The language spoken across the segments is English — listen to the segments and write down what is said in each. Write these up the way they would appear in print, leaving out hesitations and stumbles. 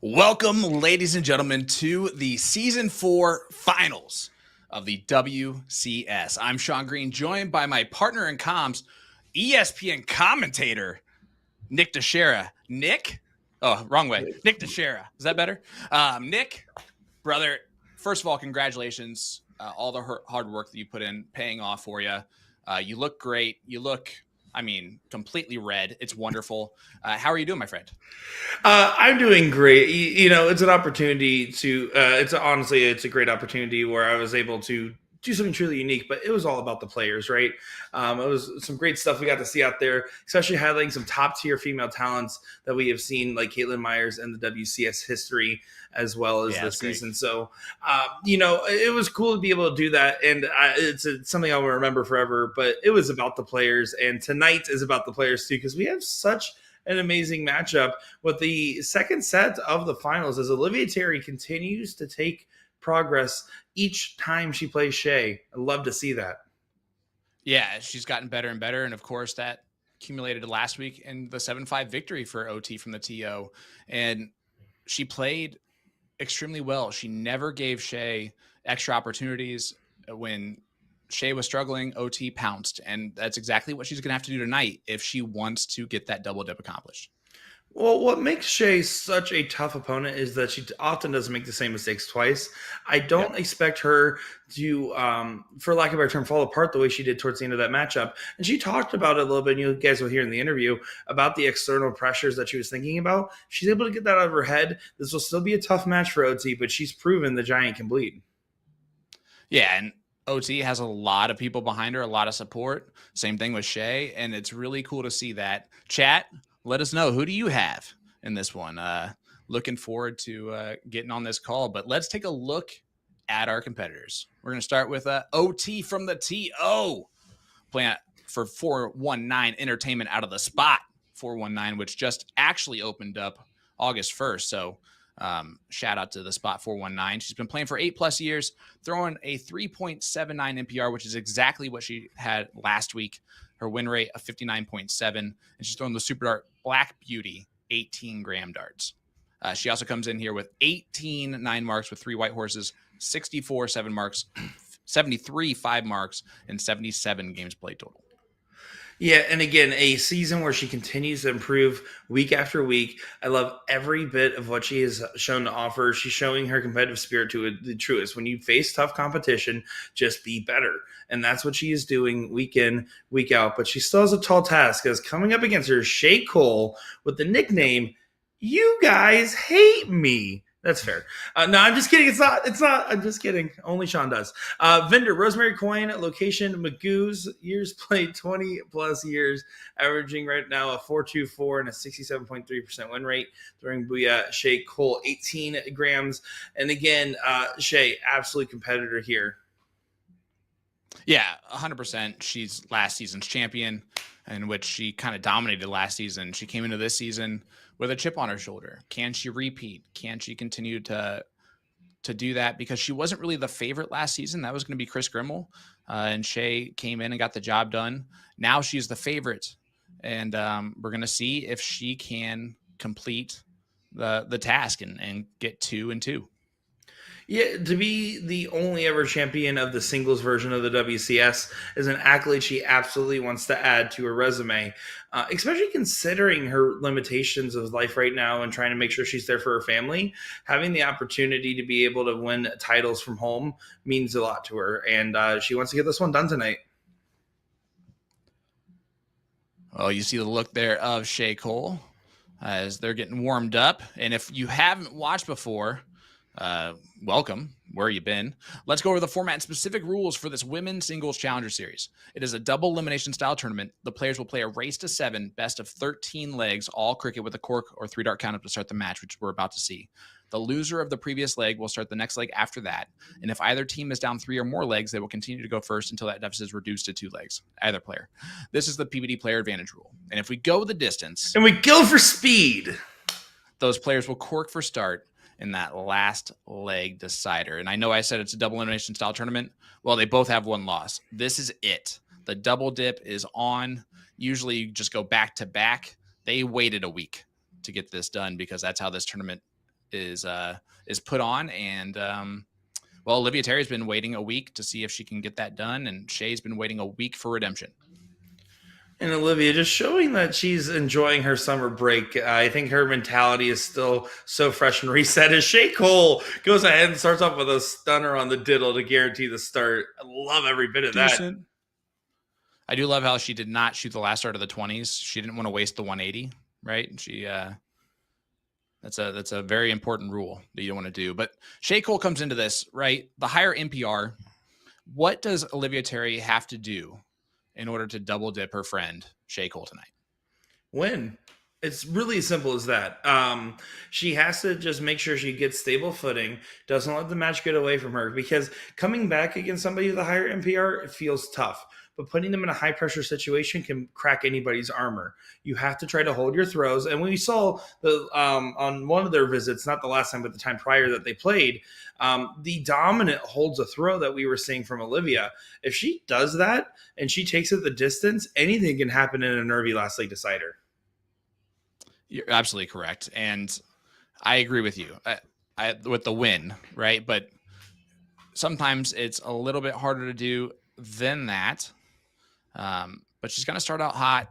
Welcome, ladies and gentlemen, to the Season 4 Finals of the WCS. I'm Sean Green, joined by my partner in comms, ESPN commentator, Nick Teixeira. Nick? Oh, wrong way. Nick Teixeira. Is that better? Nick, brother, first of all, congratulations. All the hard work that you put in, paying off for you. You look great. You look, completely red. It's wonderful. How are you doing, my friend? I'm doing great. It's an opportunity to, it's a great opportunity where I was able to do something truly unique, but it was all about the players, right? It was some great stuff we got to see out there, especially highlighting some top tier female talents that we have seen, like Caitlin Myers and the WCS history, as well as this season. Great. So, it was cool to be able to do that. And it's something I will remember forever, but it was about the players. And tonight is about the players too, because we have such an amazing matchup with the second set of the finals as Olivia Terry continues to take progress each time she plays Shea. I love to see that. Yeah, she's gotten better and better. And of course, that accumulated last week in the 7-5 victory for OT from the TO. And she played extremely well. She never gave Shea extra opportunities. When Shea was struggling, OT pounced. And that's exactly what she's going to have to do tonight if she wants to get that double dip accomplished. Well, what makes Shea such a tough opponent is that she often doesn't make the same mistakes twice. I don't expect her to, for lack of a better term, fall apart the way she did towards the end of that matchup. And she talked about it a little bit, and you guys will hear in the interview about the external pressures that she was thinking about. She's able to get that out of her head. This will still be a tough match for OT, but she's proven the giant can bleed. Yeah, and OT has a lot of people behind her, a lot of support. Same thing with Shea, and it's really cool to see that. Chat, let us know, who do you have in this one? Looking forward to getting on this call, but let's take a look at our competitors. We're going to start with OT from the TO, playing for 419 Entertainment out of the spot 419, which just actually opened up August 1st. So shout out to the spot 419. She's been playing for 8+ years, throwing a 3.79 NPR, which is exactly what she had last week. Her win rate of 59.7, and she's throwing the Super Dart Black Beauty 18-gram darts. She also comes in here with 18 9 marks with 3 white horses, 64 7 marks, 73 5 marks, and 77 games played total. Yeah, and again, a season where she continues to improve week after week. I love every bit of what she has shown to offer. She's showing her competitive spirit to the truest. When you face tough competition, just be better. And that's what she is doing week in, week out. But she still has a tall task, as coming up against her, Shea Cole, with the nickname, "You Guys Hate Me." That's fair. No, I'm just kidding. It's not. I'm just kidding. Only Sean does. Vendor, Rosemary Coin, location, Magoo's, years played 20+ years, averaging right now a 4.24 and a 67.3% win rate. During Booyah, Shea Cole, 18 grams. And again, Shea, absolute competitor here. Yeah, 100%. She's last season's champion, in which she kind of dominated last season. She came into this season with a chip on her shoulder. Can she repeat? Can she continue to do that? Because she wasn't really the favorite last season. That was going to be Chris Grimmel. And Shea came in and got the job done. Now she's the favorite. And we're going to see if she can complete the task and get 2-2. Yeah, to be the only ever champion of the singles version of the WCS is an accolade she absolutely wants to add to her resume, especially considering her limitations of life right now and trying to make sure she's there for her family. Having the opportunity to be able to win titles from home means a lot to her, and she wants to get this one done tonight. Well, you see the look there of Shea Cole as they're getting warmed up. And if you haven't watched before, welcome. Where you been? Let's go over the format and specific rules for this Women's Singles Challenger Series. It is a double elimination style tournament. The players will play a race to 7, best of 13 legs, all cricket with a cork or 3-dart count-up to start the match, which we're about to see. The loser of the previous leg will start the next leg after that. And if either team is down 3 or more legs, they will continue to go first until that deficit is reduced to 2 legs, either player. This is the PBD player advantage rule. And if we go the distance, and we go for speed, those players will cork for start in that last leg decider. And I know I said it's a double elimination style tournament. Well, they both have one loss. This is it. The double dip is on. Usually you just go back to back. They waited a week to get this done because that's how this tournament is put on. And well, Olivia Terry's been waiting a week to see if she can get that done, and Shea's been waiting a week for redemption. And Olivia just showing that she's enjoying her summer break. I think her mentality is still so fresh and reset as Shea Cole goes ahead and starts off with a stunner on the diddle to guarantee the start. I love every bit of that. I do love how she did not shoot the last start of the 20s. She didn't want to waste the 180, right? She that's a very important rule that you don't want to do. But Shea Cole comes into this, right? The higher NPR. What does Olivia Terry have to do in order to double dip her friend Shea Cole tonight? Win. It's really as simple as that. She has to just make sure she gets stable footing, doesn't let the match get away from her, because coming back against somebody with a higher NPR, it feels tough. But putting them in a high pressure situation can crack anybody's armor. You have to try to hold your throws. And we saw the on one of their visits, not the last time, but the time prior that they played, the dominant holds a throw that we were seeing from Olivia. If she does that and she takes it the distance, anything can happen in a nervy last leg decider. You're absolutely correct. And I agree with you with the win, right? But sometimes it's a little bit harder to do than that. But she's going to start out hot,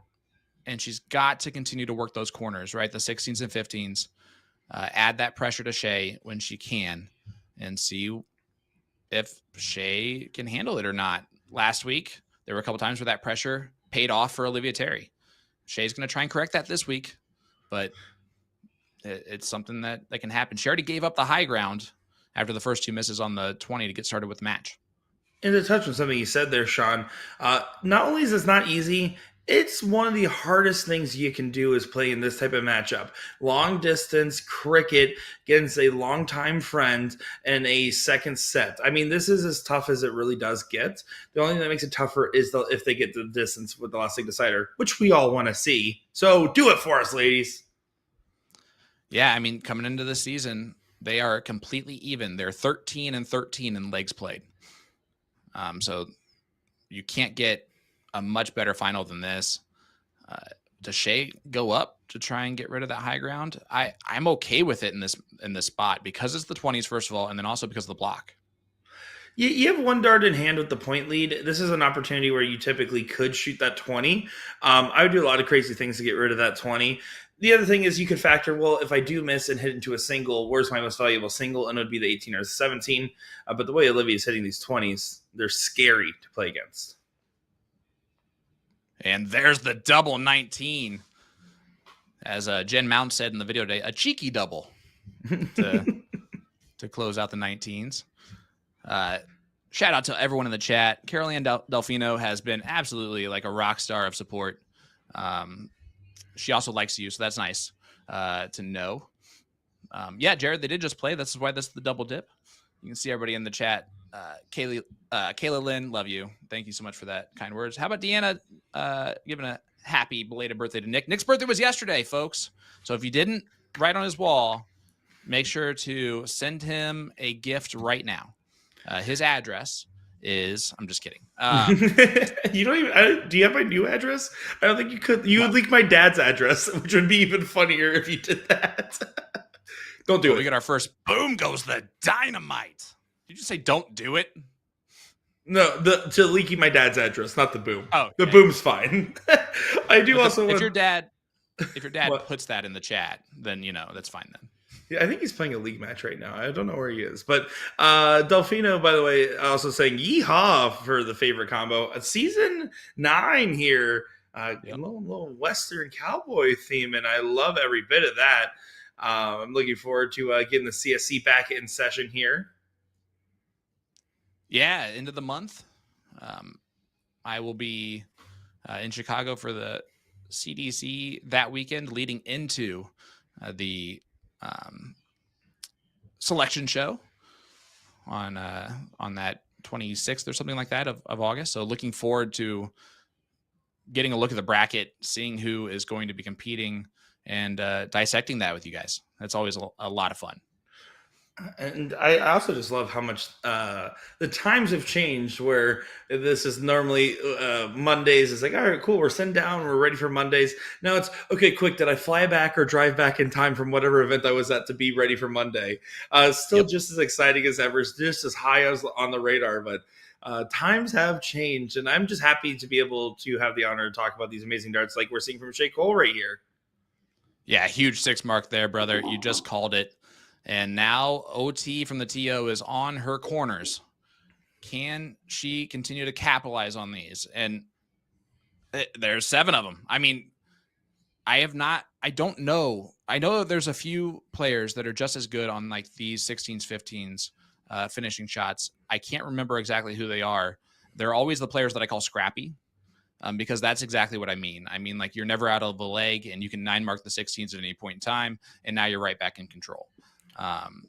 and she's got to continue to work those corners, right? The 16s and 15s, add that pressure to Shea when she can and see if Shea can handle it or not. Last week, there were a couple times where that pressure paid off for Olivia Terry. Shea's going to try and correct that this week, but it's something that can happen. She already gave up the high ground after the first 2 misses on the 20 to get started with the match. And to touch on something you said there, Sean, not only is this not easy, it's one of the hardest things you can do is play in this type of matchup. Long distance cricket against a longtime friend in a second set. I mean, this is as tough as it really does get. The only thing that makes it tougher is if they get the distance with the last leg decider, which we all want to see. So do it for us, ladies. Yeah, I mean, coming into the season, they are completely even. They're 13 and 13 in legs played. So you can't get a much better final than this. Does Shea go up to try and get rid of that high ground? I'm okay with it in this spot because it's the 20s, first of all, and then also because of the block. You have one dart in hand with the point lead. This is an opportunity where you typically could shoot that 20. I would do a lot of crazy things to get rid of that 20. The other thing is you could factor, well, if I do miss and hit into a single, where's my most valuable single? And it would be the 18 or the 17. But the way Olivia is hitting these 20s, they're scary to play against. And there's the double 19. As Jen Mount said in the video today, a cheeky double to close out the 19s. Shout out to everyone in the chat. Caroline Delfino has been absolutely like a rock star of support. She also likes you, so that's nice to know. Yeah, Jared, they did just play. This is why this is the double dip. You can see everybody in the chat. Kayla Lynn, love you. Thank you so much for that kind words. How about Deanna giving a happy belated birthday to Nick? Nick's birthday was yesterday, folks. So if you didn't write on his wall, make sure to send him a gift right now. His address is, I'm just kidding. You don't even, do you have my new address? I don't think you could. You would leak my dad's address, which would be even funnier if you did that. Don't do it. We got our first boom goes the dynamite. Did you say don't do it? No, to leaky my dad's address, not the boom. Oh, the okay. boom's fine. I do also if want your dad What? puts that in the chat, then that's fine then. Yeah, I think he's playing a league match right now. I don't know where he is. But Delfino, by the way, also saying yeehaw for the favorite combo. Season 9 here. A little Western cowboy theme, and I love every bit of that. I'm looking forward to getting the CSC back in session here. Yeah, end of the month. I will be in Chicago for the CDC that weekend, leading into the selection show on that 26th or something like that of August. So looking forward to getting a look at the bracket, seeing who is going to be competing, and dissecting that with you guys. That's always a lot of fun. And I also just love how much the times have changed, where this is normally Mondays. It's like, all right, cool, we're sitting down, we're ready for Mondays. Now it's, okay, quick, did I fly back or drive back in time from whatever event I was at to be ready for Monday? Still just as exciting as ever, just as high as on the radar, but times have changed. And I'm just happy to be able to have the honor to talk about these amazing darts like we're seeing from Shea right here. Yeah, huge 6 mark there, brother. You just called it. And now OT from the TO is on her corners. Can she continue to capitalize on these? And there's 7 of them. I mean, I don't know. I know there's a few players that are just as good on like these 16s, 15s, finishing shots. I can't remember exactly who they are. They're always the players that I call scrappy. Because that's exactly what I mean. I mean, like, you're never out of the leg, and you can 9 mark the 16s at any point in time, and now you're right back in control. And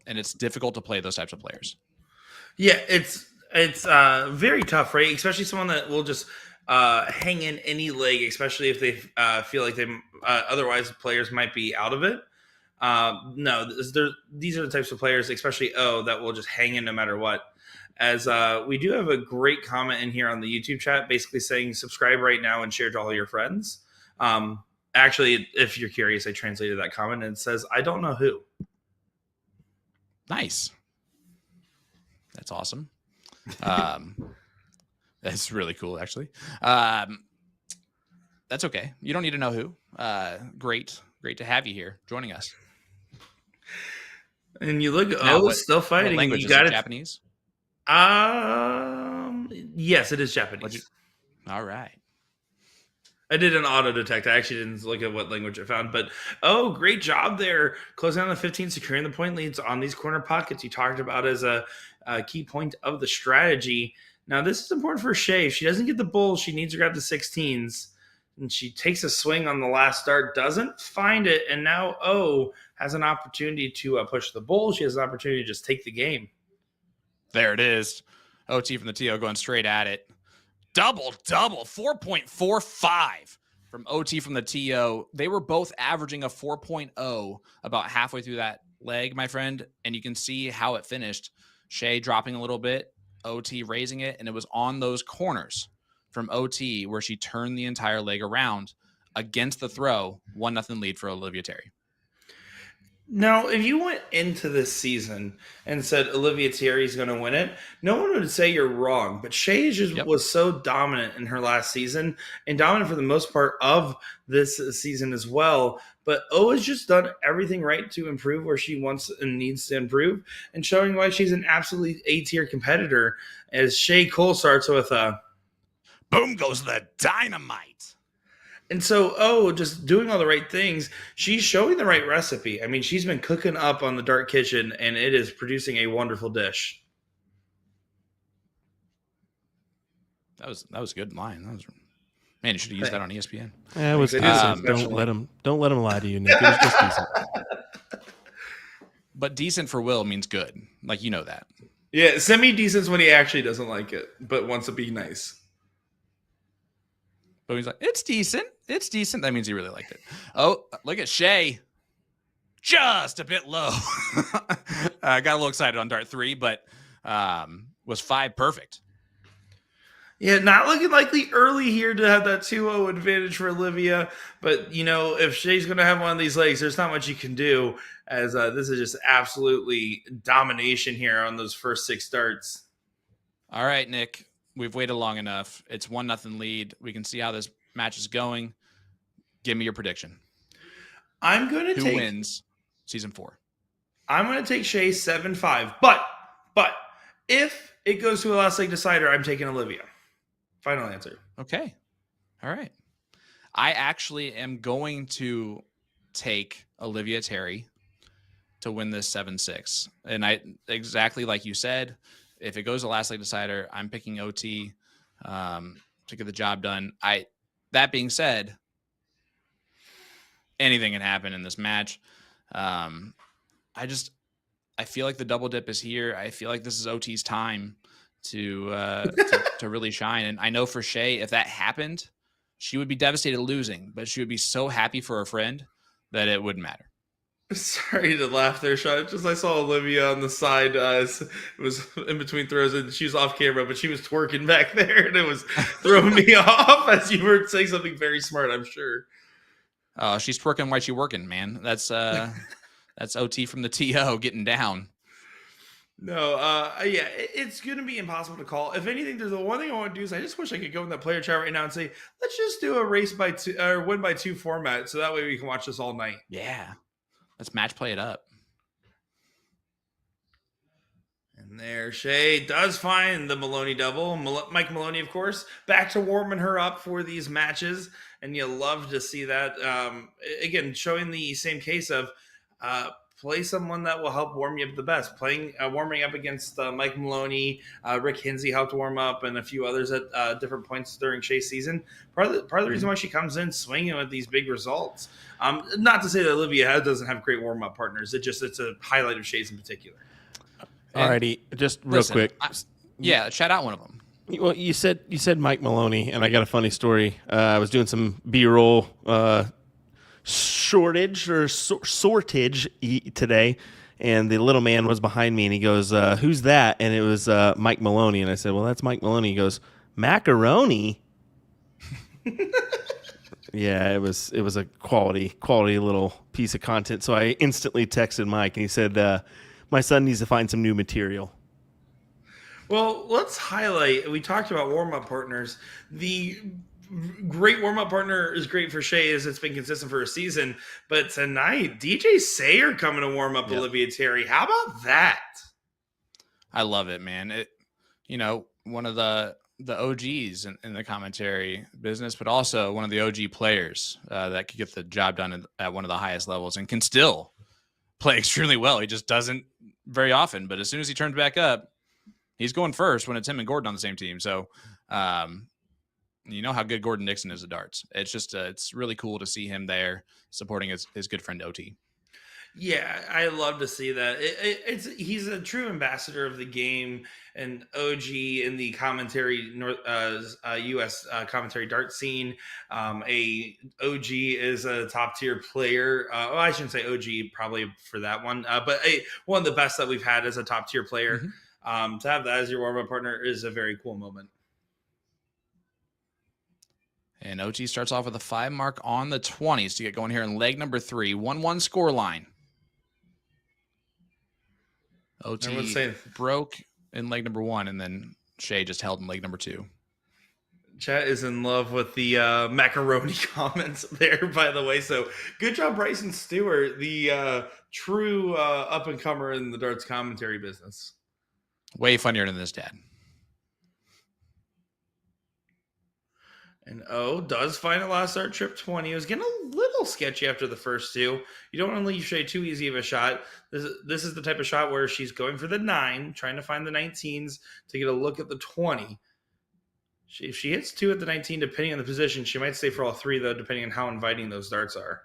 it's difficult to play those types of players. Yeah, it's very tough, right? Especially someone that will just hang in any leg, especially if they feel like they otherwise players might be out of it. No, these are the types of players, especially that will just hang in no matter what. As we do have a great comment in here on the YouTube chat, basically saying subscribe right now and share to all your friends. Actually, if you're curious, I translated that comment and it says, I don't know who. Nice. That's awesome. That's really cool, actually. That's okay. You don't need to know who. Great to have you here joining us. And you look, it's still fighting. What language is it? Japanese? Yes, it is Japanese. All right. I did an auto detect. I actually didn't look at what language I found, but great job there. Closing on the 15, securing the point leads on these corner pockets you talked about as a key point of the strategy. Now, this is important for Shea. If she doesn't get the bull, she needs to grab the 16s. And she takes a swing on the last dart, doesn't find it, and now has an opportunity to push the bull. She has an opportunity to just take the game. There it is. OT from the TO going straight at it. Double, 4.45 from OT from the TO. They were both averaging a 4.0 about halfway through that leg, my friend. And you can see how it finished. Shea dropping a little bit, OT raising it, and it was on those corners from OT where she turned the entire leg around against the throw. 1-0 lead for Olivia Terry. Now, if you went into this season and said Olivia Thierry is going to win it, no one would say you're wrong. But Shea just was so dominant in her last season and dominant for the most part of this season as well. But has just done everything right to improve where she wants and needs to improve, and showing why she's an absolutely A-tier competitor. As Shea Cole starts with a boom goes the dynamite. And so, just doing all the right things. She's showing the right recipe. I mean, she's been cooking up on the Dark Kitchen, and it is producing a wonderful dish. That was a good line. Man, you should have used that on ESPN. Yeah, it was decent. Don't let him lie to you, Nick. It was just decent. But decent for Will means good. Like, you know that. Yeah, semi-decent is when he actually doesn't like it, but wants to be nice. But he's like, it's decent. It's decent. That means he really liked it. Oh, look at Shea. Just a bit low. I got a little excited on dart 3, but was 5 perfect. Yeah, not looking likely early here to have that 2-0 advantage for Olivia. But, if Shea's going to have one of these legs, there's not much you can do, as this is just absolutely domination here on those first 6 starts. All right, Nick, we've waited long enough. It's 1-0 lead. We can see how this match is going. Give me your prediction. I'm going to Who wins season 4? I'm going to take Shea 7-5. But if it goes to a last leg decider, I'm taking Olivia. Final answer. Okay. All right. I actually am going to take Olivia Terry to win this 7-6. And exactly like you said, if it goes to last leg decider, I'm picking OT to get the job done. That being said, anything can happen in this match. I feel like the double dip is here. I feel like this is OT's time to really shine. And I know for Shea, if that happened, she would be devastated losing, but she would be so happy for her friend that it wouldn't matter. Sorry to laugh there, Sean. Just I saw Olivia on the side. It was in between throws, and she was off camera, but she was twerking back there, and it was throwing me off as you were saying something very smart, I'm sure. She's twerking while she's working, man. That's OT from the TO getting down. No, yeah, it's going to be impossible to call. If anything, there's the one thing I want to do is I just wish I could go in that player chat right now and say, let's just do a race by 2 or win by 2 format, so that way we can watch this all night. Yeah, let's match play it up. And there, Shea does find the Maloney double. Mike Maloney, of course, back to warming her up for these matches, and you love to see that. Again, showing the same case of play someone that will help warm you up the best. Warming up against Mike Maloney, Rick Hinsey helped warm up, and a few others at different points during Shea's season. Part of the reason why she comes in swinging with these big results. Not to say that Olivia doesn't have great warm up partners. It's a highlight of Shea's in particular. Alrighty, just real quick. Shout out one of them. Well, you said Mike Maloney, and I got a funny story. I was doing some B-roll sortage today, and the little man was behind me, and he goes, "Who's that?" And it was Mike Maloney, and I said, "Well, that's Mike Maloney." He goes, "Macaroni." Yeah, it was a quality little piece of content. So I instantly texted Mike, and he said, my son needs to find some new material. Well, let's highlight. We talked about warm-up partners. The great warm-up partner is great for Shea, as it's been consistent for a season. But tonight, DJ Sayer coming to warm up Olivia Terry. How about that? I love it, man. One of the OGs in the commentary business, but also one of the OG players that could get the job done at one of the highest levels and can still play extremely well. He just doesn't very often, but as soon as he turns back up, he's going first when it's him and Gordon on the same team. So, you know how good Gordon Nixon is at darts. It's just, it's really cool to see him there supporting his good friend OT. Yeah, I love to see that. He's a true ambassador of the game and OG in the commentary, U.S. Commentary dart scene. A OG is a top tier player. I shouldn't say OG probably for that one, but one of the best that we've had as a top tier player. Mm-hmm. To have that as your warm up partner is a very cool moment. And OT starts off with a 5 mark on the 20s to get going here in leg number 3, 1-1 score line. OT broke in leg number 1, and then Shea just held in leg number 2. Chat is in love with the macaroni comments there, by the way. So good job, Bryson Stewart, the true up-and-comer in the darts commentary business. Way funnier than this dad. And does find a last start trip 20. It was getting a little sketchy after the first 2. You don't want to leave Shea too easy of a shot. This is the type of shot where she's going for the 9, trying to find the 19s to get a look at the 20. If she hits 2 at the 19, depending on the position, she might stay for all 3, though, depending on how inviting those darts are.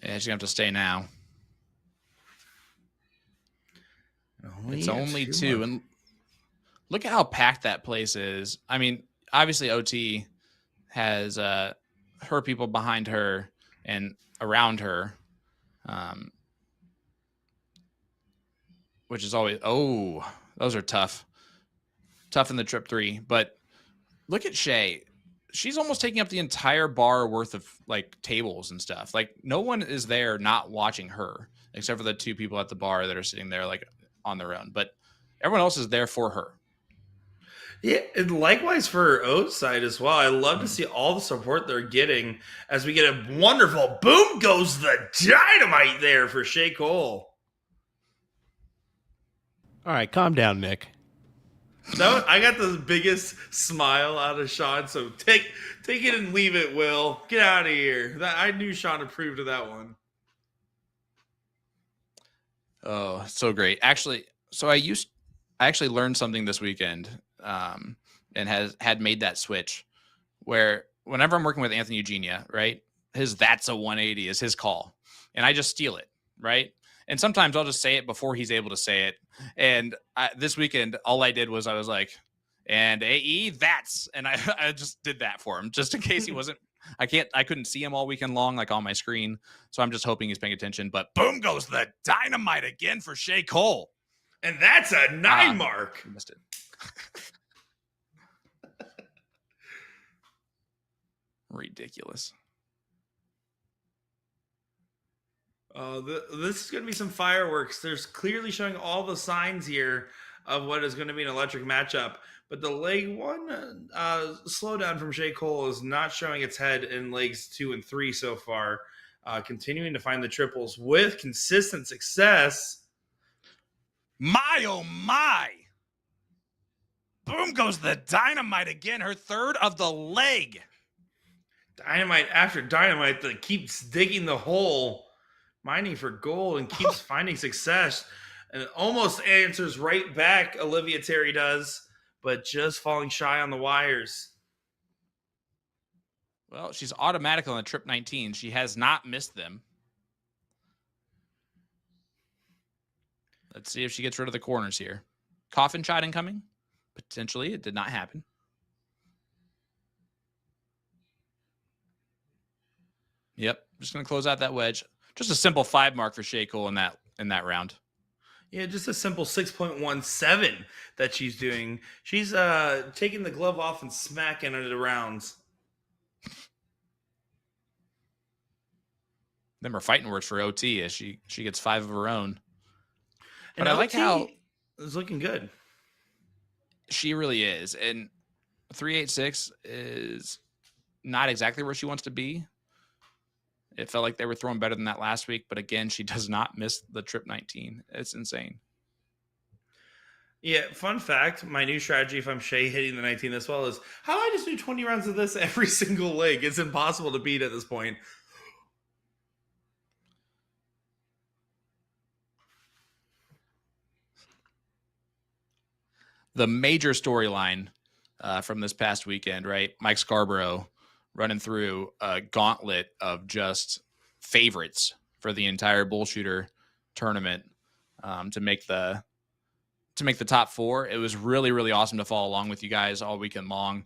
Yeah, she's going to have to stay now. It's only 2. And look at how packed that place is. I mean, obviously OT has her people behind her and around her. which is always those are tough in the trip 3. But look at Shea. She's almost taking up the entire bar worth of like tables and stuff. Like no one is there not watching her except for the 2 people at the bar that are sitting there like on their own. But everyone else is there for her. Yeah, and likewise for O's side as well. I love to see all the support they're getting as we get a wonderful boom goes the dynamite there for Shea Cole. All right, calm down, Nick. I got the biggest smile out of Sean. So take it and leave it, Will. Get out of here. I knew Sean approved of that one. Oh, so great. Actually, so I actually learned something this weekend, and had made that switch where whenever I'm working with Anthony Eugenia, right, that's a 180 is his call, and I just steal it, right? And sometimes I'll just say it before he's able to say it. And this weekend, all I did was I was like, and AE, and I just did that for him just in case he wasn't. I couldn't see him all weekend long, like on my screen. So I'm just hoping he's paying attention. But boom goes the dynamite again for Shea Cole. And that's a 9 mark. Missed it. Ridiculous. This is going to be some fireworks. There's clearly showing all the signs here of what is going to be an electric matchup. But the leg 1 slowdown from Shea Cole is not showing its head in legs 2 and 3 so far. Continuing to find the triples with consistent success. My, oh my. Boom goes the dynamite again. Her 3rd of the leg. Dynamite after dynamite that keeps digging the hole, mining for gold, and keeps finding success. And almost answers right back, Olivia Terry does, but just falling shy on the wires. Well, she's automatic on the trip 19. She has not missed them. Let's see if she gets rid of the corners here. Coffin shot incoming. Potentially. It did not happen. Yep. Just going to close out that wedge. Just a simple 5 mark for Shea Cole in that round. Yeah, just a simple 6.17 that she's doing. She's taking the glove off and smacking it around. Them are fighting words for OT as she gets 5 of her own. And but I like how it's looking good. She really is. And 386 is not exactly where she wants to be. It felt like they were throwing better than that last week. But again, she does not miss the trip 19. It's insane. Yeah, fun fact, my new strategy if I'm Shea hitting the 19 as well is how I just do 20 rounds of this every single leg. It's impossible to beat at this point. The major storyline from this past weekend, right? Mike Scarborough running through a gauntlet of just favorites for the entire bullshooter tournament to make the top 4. It was really, really awesome to follow along with you guys all weekend long,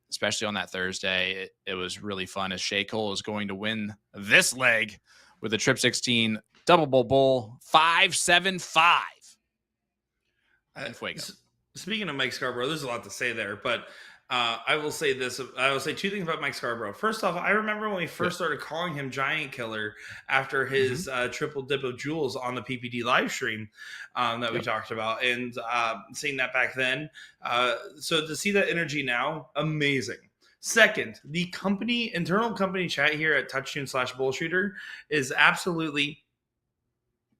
especially on that Thursday. It was really fun as Shea Cole is going to win this leg with a trip 16 double bull 5-7-5. Speaking of Mike Scarborough, there's a lot to say there, but I will say this. I will say 2 things about Mike Scarborough. First off, I remember when we first started calling him Giant Killer after his triple dip of jewels on the PPD live stream that we talked about, and seeing that back then. So to see that energy now, amazing. Second, the internal company chat here at TouchTunes/Bullshooter is absolutely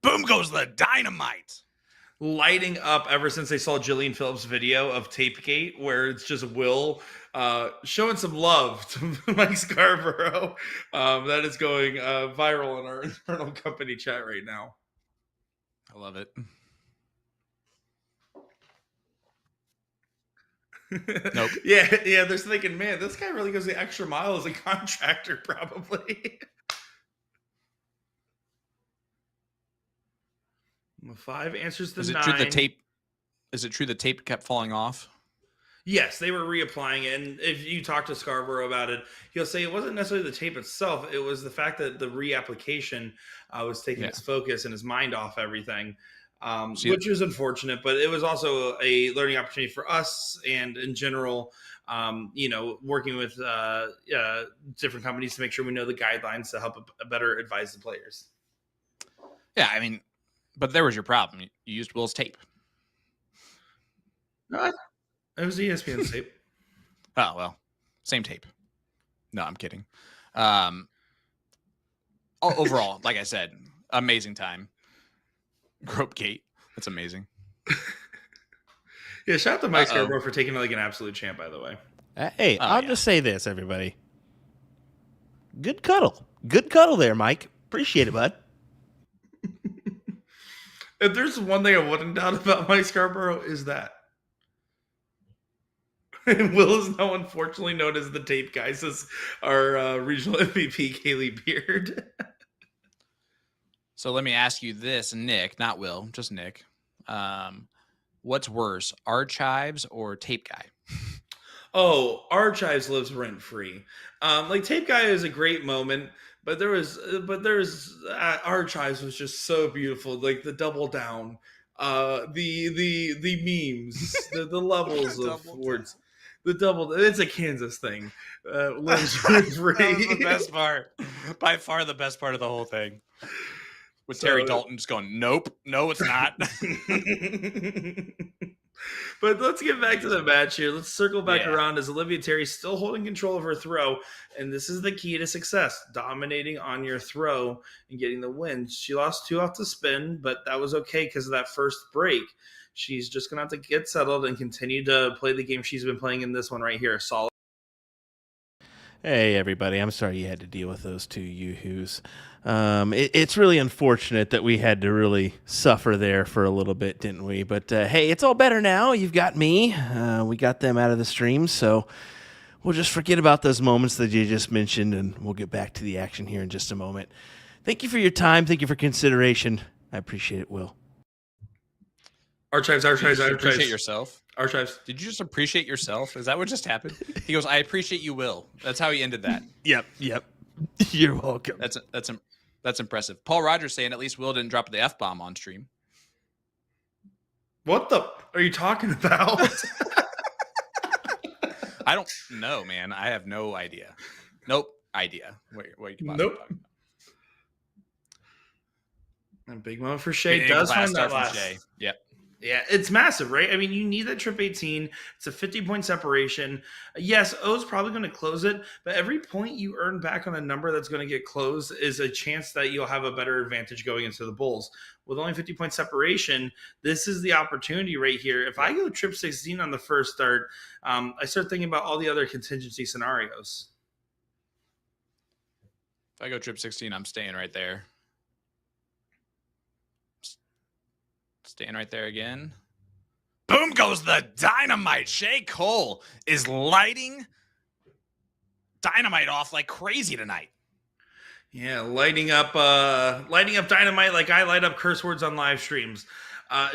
boom goes the dynamite. Lighting up ever since they saw Jillian Phillips' video of Tapegate, where it's just Will showing some love to Mike Scarborough. That is going viral in our internal company chat right now. I love it. Nope. Yeah, they're thinking, man, this guy really goes the extra mile as a contractor, probably. 5 answers to 9. Is it true the tape kept falling off? Yes, they were reapplying it. And if you talk to Scarborough about it, he'll say it wasn't necessarily the tape itself. It was the fact that the reapplication was taking his focus and his mind off everything. which was unfortunate, but it was also a learning opportunity for us and in general, working with different companies to make sure we know the guidelines to help better advise the players. Yeah, I mean, but there was your problem. You used Will's tape. No, it was ESPN's tape. Oh, well, same tape. No, I'm kidding. Overall, like I said, amazing time. Grope Gate. That's amazing. Yeah, shout out to Mike Scarborough for taking like an absolute champ, by the way. Hey, I'll just say this, everybody. Good cuddle. Good cuddle there, Mike. Appreciate it, bud. If there's one thing I wouldn't doubt about Mike Scarborough is that. And Will is now unfortunately known as the tape guy, says our regional MVP, Kaylee Beard. So let me ask you this, Nick, not Will, just Nick. What's worse, Archives or Tape Guy? Oh, Archives lives rent free. Like Tape Guy is a great moment, but there's Archives was just so beautiful. Like the double down, the memes, the levels of words. The double, it's a Kansas thing. Lives rent free. That was the best part. By far the best part of the whole thing. With Terry Dalton just going, nope, no, it's not. But let's get back to the match here. Let's circle back around as Olivia Terry still holding control of her throw. And this is the key to success, dominating on your throw and getting the win. She lost 2 off the spin, but that was okay because of that first break. She's just going to have to get settled and continue to play the game she's been playing in this one right here. Solid. Hey, everybody. I'm sorry you had to deal with those two yoo-hoos. It's really unfortunate that we had to really suffer there for a little bit, didn't we? But, hey, it's all better now. You've got me. We got them out of the stream, so we'll just forget about those moments that you just mentioned, and we'll get back to the action here in just a moment. Thank you for your time. Thank you for consideration. I appreciate it, Will. Archives. Appreciate yourself. Archives. Did you just appreciate yourself? Is that what just happened? He goes, I appreciate you, Will. That's how he ended that. Yep. You're welcome. That's impressive. Paul Rogers saying at least Will didn't drop the F-bomb on stream. What the are you talking about? I don't know, man. I have no idea. Nope. Idea. What you can nope. A big moment for Shea. Does find that last. Shea. Yep. Yeah, it's massive, right? I mean, you need that trip 18. It's a 50-point separation. Yes, O's probably going to close it, but every point you earn back on a number that's going to get closed is a chance that you'll have a better advantage going into the Bulls. With only 50-point separation, this is the opportunity right here. If I go trip 16 on the first start, I start thinking about all the other contingency scenarios. If I go trip 16, I'm staying right there. Staying right there again. Boom goes the dynamite. Shea Cole is lighting dynamite off like crazy tonight. Yeah, lighting up dynamite like I light up curse words on live streams.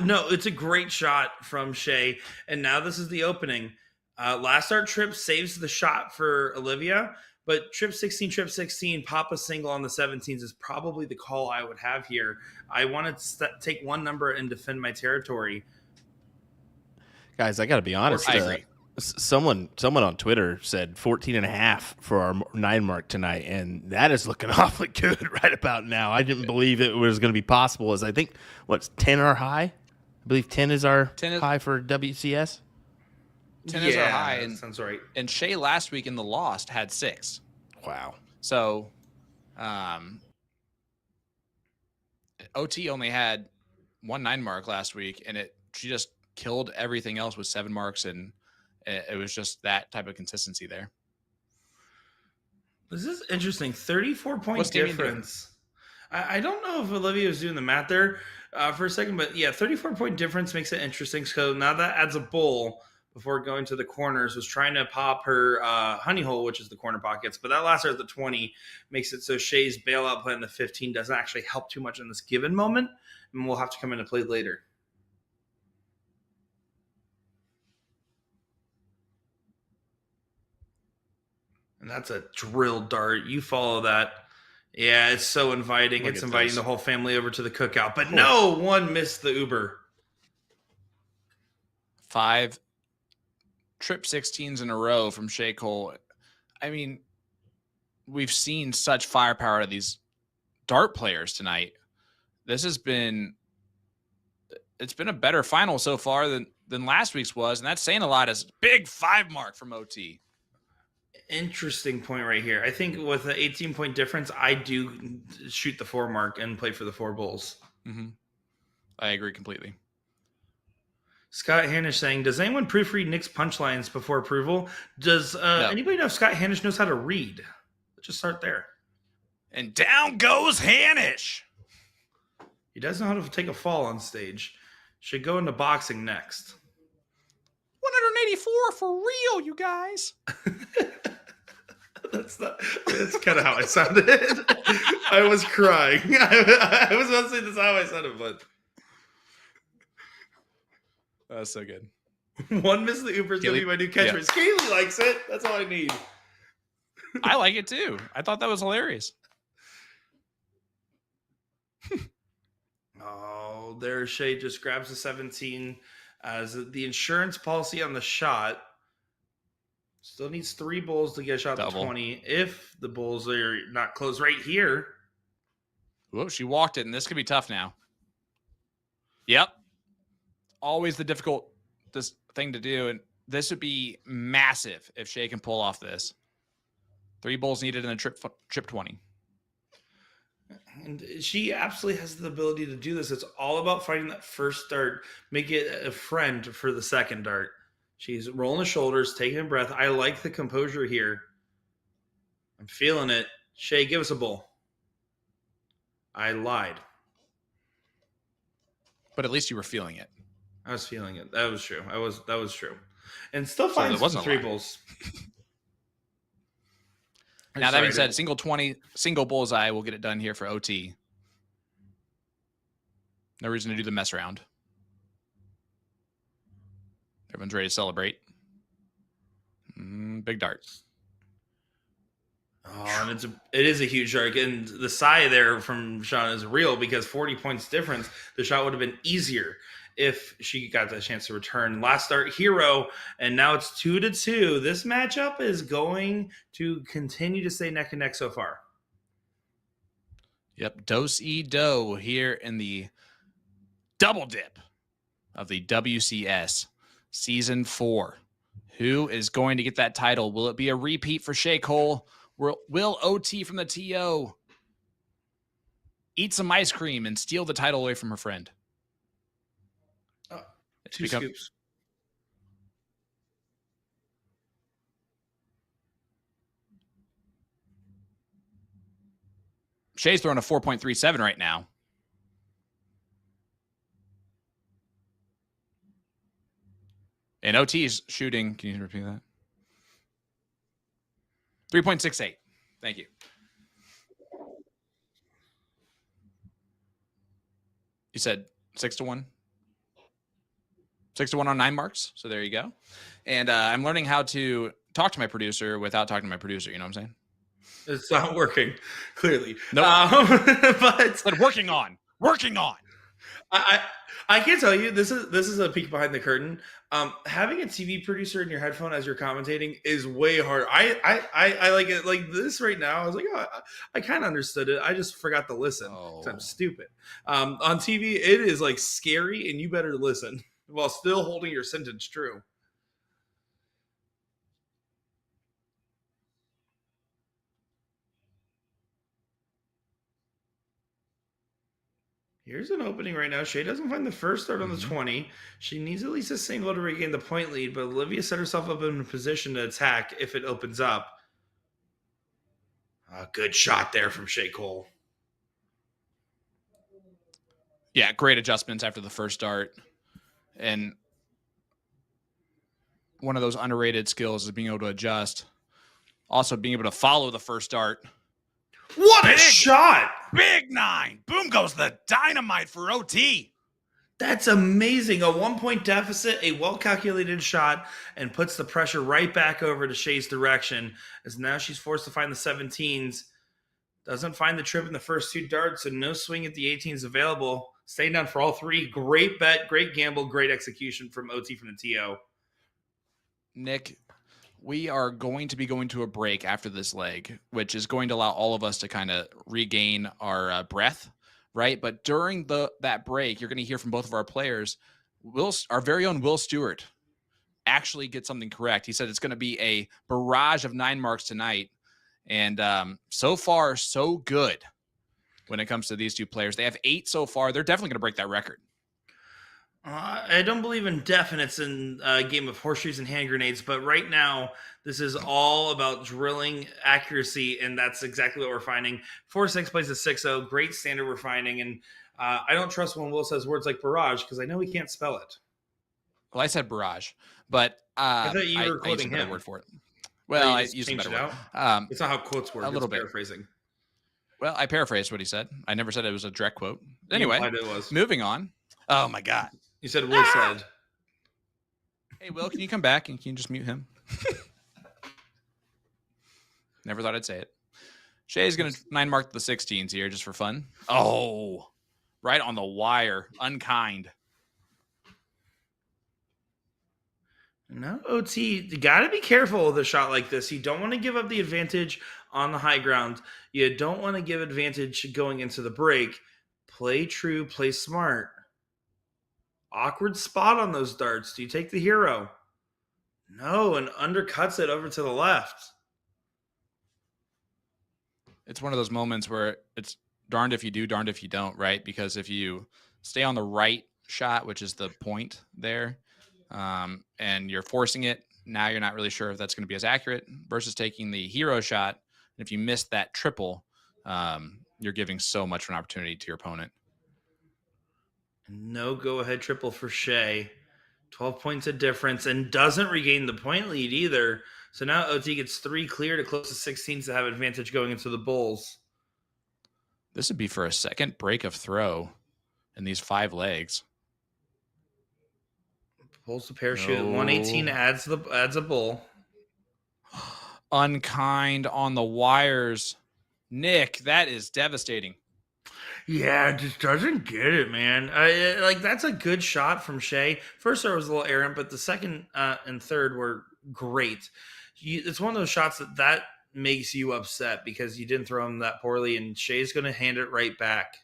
No, it's a great shot from Shea. And now this is the opening. Last start trip saves the shot for Olivia. But trip 16, pop a single on the 17s is probably the call I would have here. I want to take one number and defend my territory. Guys, I got to be honest. I agree. Someone on Twitter said 14.5 for our 9 mark tonight, and that is looking awfully good right about now. I didn't believe it was going to be possible. As I think, 10 our high? I believe 10 is our high for WCS. 10 is our high. And, sounds right. And Shea last week in the Lost had 6. Wow. So OT only had 1 9 mark last week, and she just killed everything else with 7 marks, and it was just that type of consistency there. This is interesting. 34-point difference. I don't know if Olivia was doing the math there for a second, but yeah, 34-point difference makes it interesting. So now that adds a bull before going to the corners, was trying to pop her honey hole, which is the corner pockets. But that last start at the 20 makes it so Shea's bailout play in the 15 doesn't actually help too much in this given moment, and will have to come into play later. And that's a drill dart. You follow that. Yeah, it's so inviting. Look It's at inviting this. the whole family over to the cookout. But Cool. no one missed the Uber. 5 trip 16s in a row from Shea Cole. I mean, we've seen such firepower of these dart players tonight. It's been a better final so far than last week's was, and that's saying a lot. As big 5 mark from OT. Interesting point right here. I think with the 18-point difference, I do shoot the 4 mark and play for the 4 bulls. Mm-hmm. I agree completely. Scott Hanish saying, does anyone proofread Nick's punchlines before approval? Does No. anybody know if Scott Hanish knows how to read? Let's just start there. And down goes Hanish. He does know how to take a fall on stage. Should go into boxing next. 184 for real, you guys. That's kind of how I sounded. I was crying. I was about to say this is how I sounded, but That's so good. one miss the Uber is going to be my new catchphrase. Kaylee likes it. That's all I need. I like it too. I thought that was hilarious. Oh, there Shea just grabs the 17 as the insurance policy on the shot. Still needs 3 bulls to get a shot at 20. If the bulls are not close right here. Whoa, she walked it, and this could be tough now. Yep. Always the difficult thing to do, and this would be massive if Shea can pull off this. 3 bulls needed in a trip 20. And she absolutely has the ability to do this. It's all about finding that first dart, make it a friend for the second dart. She's rolling the shoulders, taking a breath. I like the composure here. I'm feeling it. Shea, give us a bull. I lied. But at least you were feeling it. I was feeling it. That was true. That was true. And still finds the 3 bulls. Now, that being said, single 20, single bullseye will get it done here for OT. No reason to do the mess round. Everyone's ready to celebrate. Big darts. Oh, and it is a huge arc. And the sigh there from Sean is real because 40 points difference, the shot would have been easier if she got the chance to return. Last start, hero, and now it's 2-2. This matchup is going to continue to stay neck and neck so far. Yep, do here in the double dip of the WCS Season 4. Who is going to get that title? Will it be a repeat for Shea Cole? Will OT from the TO eat some ice cream and steal the title away from her friend? Two scoops. Shea's throwing a 4.37 right now. And OT's shooting, can you repeat that? 3.68. Thank you. You said 6-1? 6-1 on 9 marks. So there you go. And I'm learning how to talk to my producer without talking to my producer. You know what I'm saying? It's not working, clearly. Nope. But working on. I can't tell you, this is a peek behind the curtain. Having a TV producer in your headphone as you're commentating is way harder. I like it like this right now. I was like, oh, I kind of understood it. I just forgot to listen. I'm stupid. On TV, it is like scary, and you better listen while still holding your sentence true. Here's an opening right now. Shea doesn't find the first start on the 20. She needs at least a single to regain the point lead, but Olivia set herself up in a position to attack if it opens up. A good shot there from Shea Cole. Yeah, great adjustments after the first start. And one of those underrated skills is being able to adjust. Also being able to follow the first start. What a shot! Big 9. Boom goes the dynamite for OT. That's amazing. A 1-point deficit, a well-calculated shot, and puts the pressure right back over to Shea's direction as now she's forced to find the 17s. Doesn't find the trip in the first 2 darts, and no swing at the 18s available. Staying down for all 3. Great bet, great gamble, great execution from OT from the TO. Nick, we are going to be going to a break after this leg, which is going to allow all of us to kind of regain our breath, right? But during that break, you're going to hear from both of our players. Our very own Will Stewart actually get something correct. He said it's going to be a barrage of 9 marks tonight. And so far, so good when it comes to these two players. They have 8 so far. They're definitely going to break that record. I don't believe in definites in a game of horseshoes and hand grenades, but right now, this is all about drilling accuracy, and that's exactly what we're finding. 4-6 plays a 6-0. Great standard we're finding, and I don't trust when Will says words like barrage because I know he can't spell it. Well, I said barrage, but I thought you were quoting I used a him. Word for it. Well, I used a changed better it word. out. It's not how quotes work. A little it's bit. Paraphrasing. Well, I paraphrased what he said. I never said it was a direct quote. You Anyway, implied it was. moving on. Oh my God. You said Will said. Hey, Will, can you come back and can you just mute him? Never thought I'd say it. Shea's going to 9 mark the 16s here just for fun. Oh, right on the wire. Unkind. No, OT, you got to be careful with a shot like this. You don't want to give up the advantage on the high ground. You don't want to give advantage going into the break. Play true, play smart. Awkward spot on those darts. Do you take the hero? No, and undercuts it over to the left. It's one of those moments where it's darned if you do, darned if you don't, right? Because if you stay on the right shot, which is the point there, and you're forcing it, now you're not really sure if that's going to be as accurate versus taking the hero shot. And if you miss that triple, you're giving so much of an opportunity to your opponent. No go-ahead triple for Shea. 12 points of difference and doesn't regain the point lead either. So now OT gets 3 clear to close to 16s to have advantage going into the Bulls. This would be for a second break of throw in these 5 legs. Pulls the parachute. 118 adds a bull. Unkind on the wires. Nick, that is devastating. Yeah, just doesn't get it, man. That's a good shot from Shea. First serve was a little errant, but the second and third were great. It's one of those shots that makes you upset because you didn't throw him that poorly, and Shea's going to hand it right back.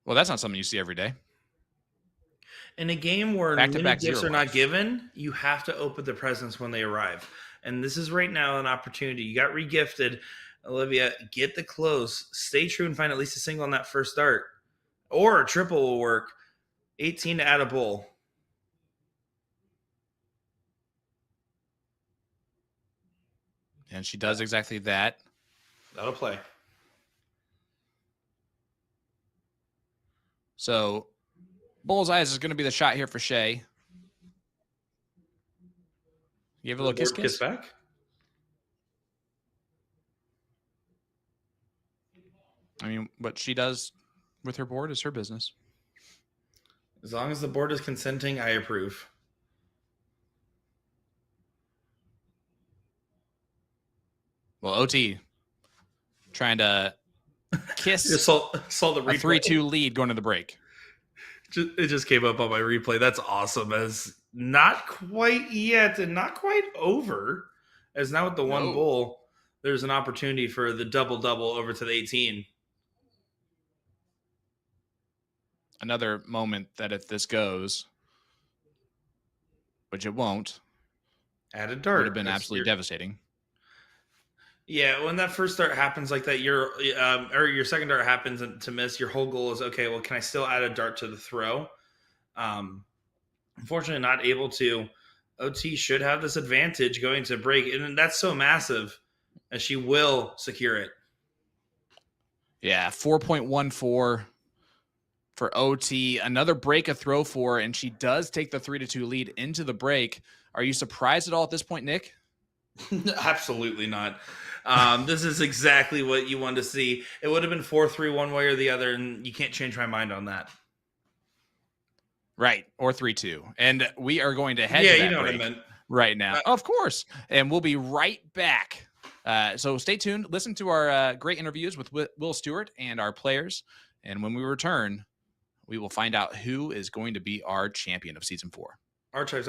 Well, that's not something you see every day. In a game where Back-to-back many gifts zero are not marks. given, you have to open the presents when they arrive. And this is right now an opportunity. You got regifted. Olivia, get the close. Stay true and find at least a single on that first dart. Or a triple will work. 18 to add a bull. And she does exactly that. That'll play. So, Bullseyes is going to be the shot here for Shea. Give a little kiss back. I mean, what she does with her board is her business. As long as the board is consenting, I approve. Well, OT trying to kiss saw the a 3-2 lead going to the break. It just came up on my replay. That's awesome. As not quite yet and not quite over. As now with the one bull, there's an opportunity for the double-double over to the 18. Another moment that if this goes, which it won't, add a dart would have been absolutely devastating. Yeah, when that first dart happens like that, your second dart happens to miss, your whole goal is, okay, well, can I still add a dart to the throw? Unfortunately, not able to. OT should have this advantage going to break, and that's so massive, as she will secure it. Yeah, 4.14 for OT. Another break a throw for, and she does take the 3-2 lead into the break. Are you surprised at all at this point, Nick? Absolutely not. This is exactly what you wanted to see. It would have been 4-3 one way or the other, and you can't change my mind on that. Right, or 3-2. And we are going to head to that break what I meant right now. Of course. And we'll be right back So stay tuned. Listen to our great interviews with Will Stewart and our players. And when we return, we will find out who is going to be our champion of season 4. Archives.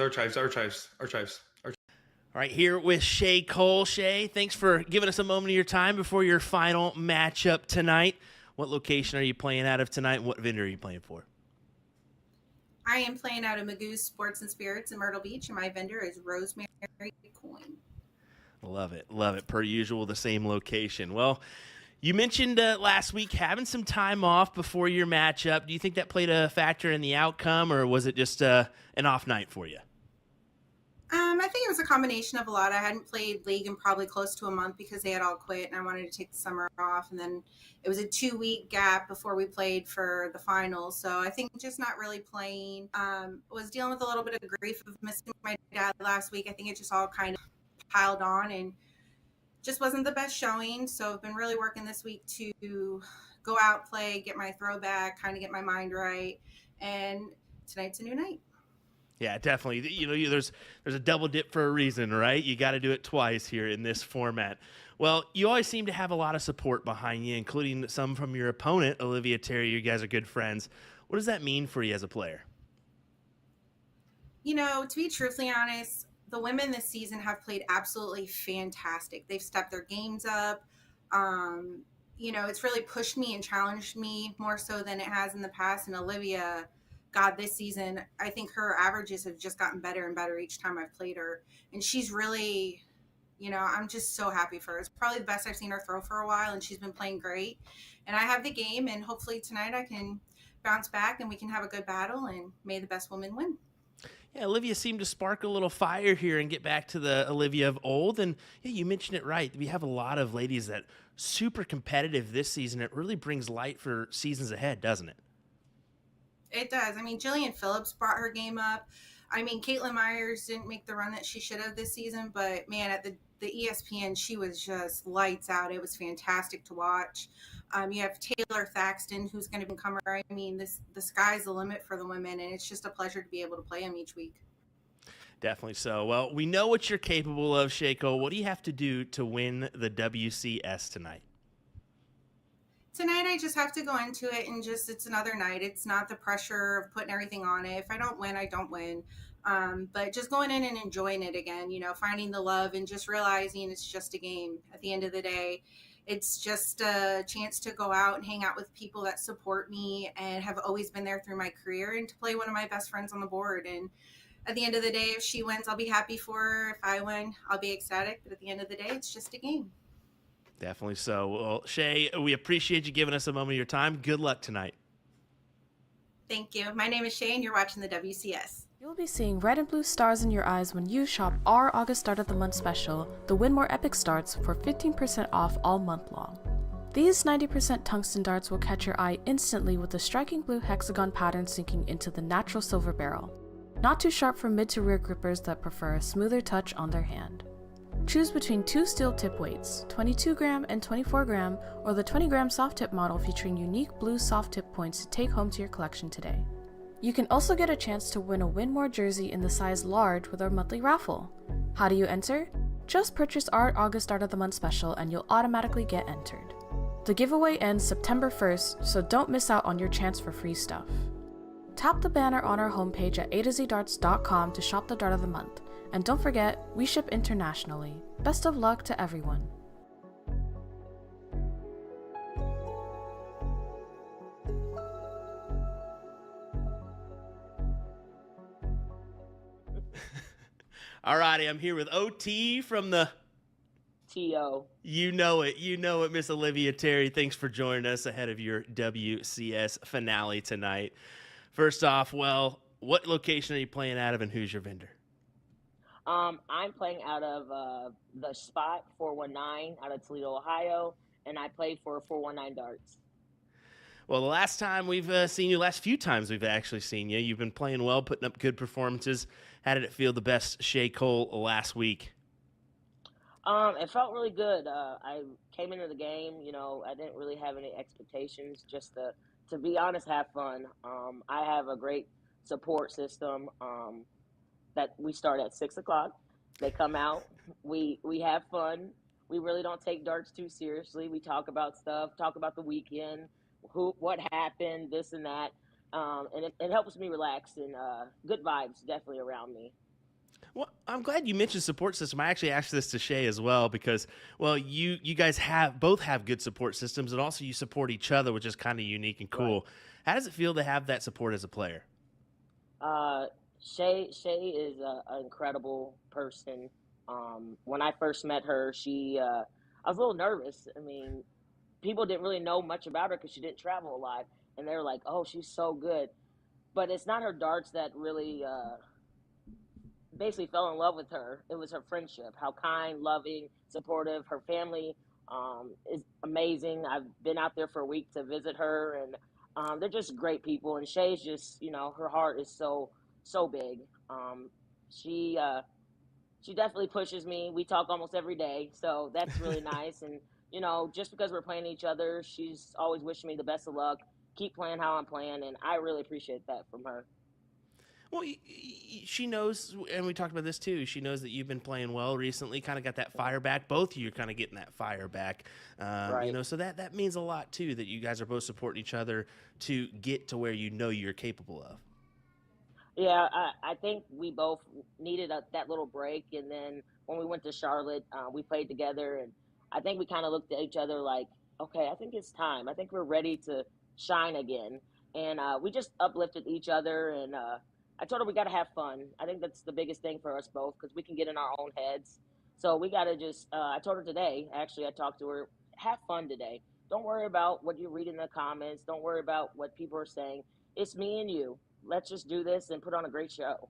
All right, here with Shea Cole. Shea, thanks for giving us a moment of your time before your final matchup tonight. What location are you playing out of tonight, and what vendor are you playing for? I am playing out of Magoo's Sports and Spirits in Myrtle Beach, and my vendor is Rosemary Coin. Love it. Love it. Per usual, the same location. Well, you mentioned last week having some time off before your matchup. Do you think that played a factor in the outcome, or was it just an off night for you? I think it was a combination of a lot. I hadn't played League in probably close to a month because they had all quit, and I wanted to take the summer off. And then it was a 2-week gap before we played for the finals. So I think just not really playing. Was dealing with a little bit of grief of missing my dad last week. I think it just all kind of piled on and just wasn't the best showing. So I've been really working this week to go out, play, get my throwback, kind of get my mind right. And tonight's a new night. Yeah, definitely. There's a double dip for a reason, right? You got to do it twice here in this format. Well, you always seem to have a lot of support behind you, including some from your opponent, Olivia, Terry. You guys are good friends. What does that mean for you as a player? To be truthfully honest, the women this season have played absolutely fantastic. They've stepped their games up. It's really pushed me and challenged me more so than it has in the past. And Olivia, God, this season, I think her averages have just gotten better and better each time I've played her. And she's really, I'm just so happy for her. It's probably the best I've seen her throw for a while, and she's been playing great. And I have the game, and hopefully tonight I can bounce back and we can have a good battle, and may the best woman win. Yeah, Olivia seemed to spark a little fire here and get back to the Olivia of old. And yeah, you mentioned it right. We have a lot of ladies that super competitive this season. It really brings light for seasons ahead, doesn't it? It does. I mean, Jillian Phillips brought her game up. I mean, Caitlin Myers didn't make the run that she should have this season, but man, at the ESPN, she was just lights out. It was fantastic to watch. You have Taylor Thaxton, who's going to become her. I mean, the sky's the limit for the women, and it's just a pleasure to be able to play them each week. Definitely so. Well, we know what you're capable of, Shea Cole. What do you have to do to win the WCS tonight? Tonight, I just have to go into it and it's another night. It's not the pressure of putting everything on it. If I don't win, I don't win. But just going in and enjoying it again, finding the love and just realizing it's just a game. At the end of the day, it's just a chance to go out and hang out with people that support me and have always been there through my career, and to play one of my best friends on the board. And at the end of the day, if she wins, I'll be happy for her. If I win, I'll be ecstatic. But at the end of the day, it's just a game. Definitely so. Well, Shea, we appreciate you giving us a moment of your time. Good luck tonight. Thank you. My name is Shea, and you're watching the WCS. You'll be seeing red and blue stars in your eyes when you shop our August Start of the Month special, the Win More Epic Starts, for 15% off all month long. These 90% tungsten darts will catch your eye instantly with the striking blue hexagon pattern sinking into the natural silver barrel. Not too sharp for mid to rear grippers that prefer a smoother touch on their hand. Choose between 2 steel tip weights, 22 gram and 24 gram, or the 20 gram soft tip model featuring unique blue soft tip points to take home to your collection today. You can also get a chance to win a Win More jersey in the size large with our monthly raffle. How do you enter? Just purchase our August Start of the Month special and you'll automatically get entered. The giveaway ends September 1st, so don't miss out on your chance for free stuff. Tap the banner on our homepage at atozdarts.com to shop the Dart of the Month. And don't forget, we ship internationally. Best of luck to everyone. All righty, I'm here with OT from the TO. You know it, Miss Olivia Terry. Thanks for joining us ahead of your WCS finale tonight. First off, well, what location are you playing out of, and who's your vendor? I'm playing out of the Spot 419 out of Toledo, Ohio, and I play for 419 Darts. Well, the last time we've seen you, last few times we've actually seen you, you've been playing well, putting up good performances. How did it feel the best Shea Cole last week? It felt really good. I came into the game, I didn't really have any expectations, just to be honest, have fun. I have a great support system that we start at 6 o'clock. They come out, we have fun, we really don't take darts too seriously. We talk about stuff, talk about the weekend, what happened, this and that. And it helps me relax, and good vibes definitely around me. Well, I'm glad you mentioned support system. I actually asked this to Shea as well because, well, you guys both have good support systems, and also you support each other, which is kind of unique and cool. Right. How does it feel to have that support as a player? Uh, Shay is an incredible person. When I first met her, I was a little nervous. I mean, people didn't really know much about her because she didn't travel a lot, and they were like, "Oh, she's so good." But it's not her darts that really basically fell in love with her. It was her friendship, how kind, loving, supportive. Her family is amazing. I've been out there for a week to visit her, and they're just great people. And Shay's just, her heart is so big. She she definitely pushes me. We talk almost every day, so that's really nice. And just because we're playing each other, she's always wishing me the best of luck. Keep playing how I'm playing, and I really appreciate that from her. Well, she knows, and we talked about this too. She knows that you've been playing well recently, kind of got that fire back. Both of you are kind of getting that fire back, Right. so that means a lot too. That you guys are both supporting each other to get to where you're capable of. Yeah, I think we both needed that little break, and then when we went to Charlotte, we played together, and I think we kind of looked at each other like, okay, I think it's time. I think we're ready to shine again, and we just uplifted each other, and I told her we got to have fun. I think that's the biggest thing for us both because we can get in our own heads. So we got to just. I told her today. Actually, I talked to her. Have fun today. Don't worry about what you read in the comments. Don't worry about what people are saying. It's me and you. Let's just do this and put on a great show.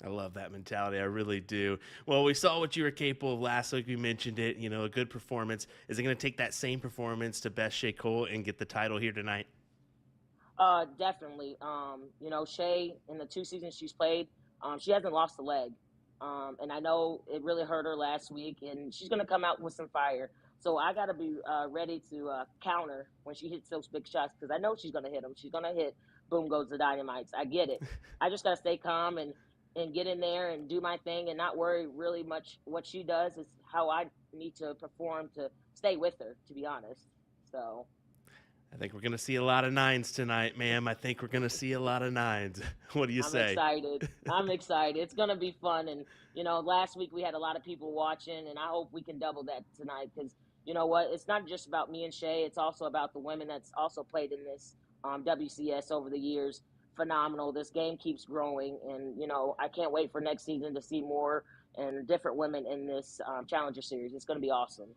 I love that mentality. I really do. Well, we saw what you were capable of last week. We mentioned it. A good performance. Is it going to take that same performance to best Shea Cole and get the title here tonight? Definitely. Shea in the 2 seasons she's played, she hasn't lost a leg. And I know it really hurt her last week, and she's gonna come out with some fire. So I gotta be ready to counter when she hits those big shots because I know she's gonna hit them. She's gonna hit. Boom goes the dynamites. I get it. I just gotta stay calm and get in there and do my thing and not worry really much what she does. Is how I need to perform to stay with her. To be honest. So. I think we're going to see a lot of nines tonight, ma'am. I think we're going to see a lot of nines. What do you say? Excited. I'm excited. It's going to be fun. And, last week we had a lot of people watching, and I hope we can double that tonight because, you know what? It's not just about me and Shea. It's also about the women that's also played in this WCS over the years. Phenomenal. This game keeps growing. And, I can't wait for next season to see more and different women in this Challenger Series. It's going to be awesome.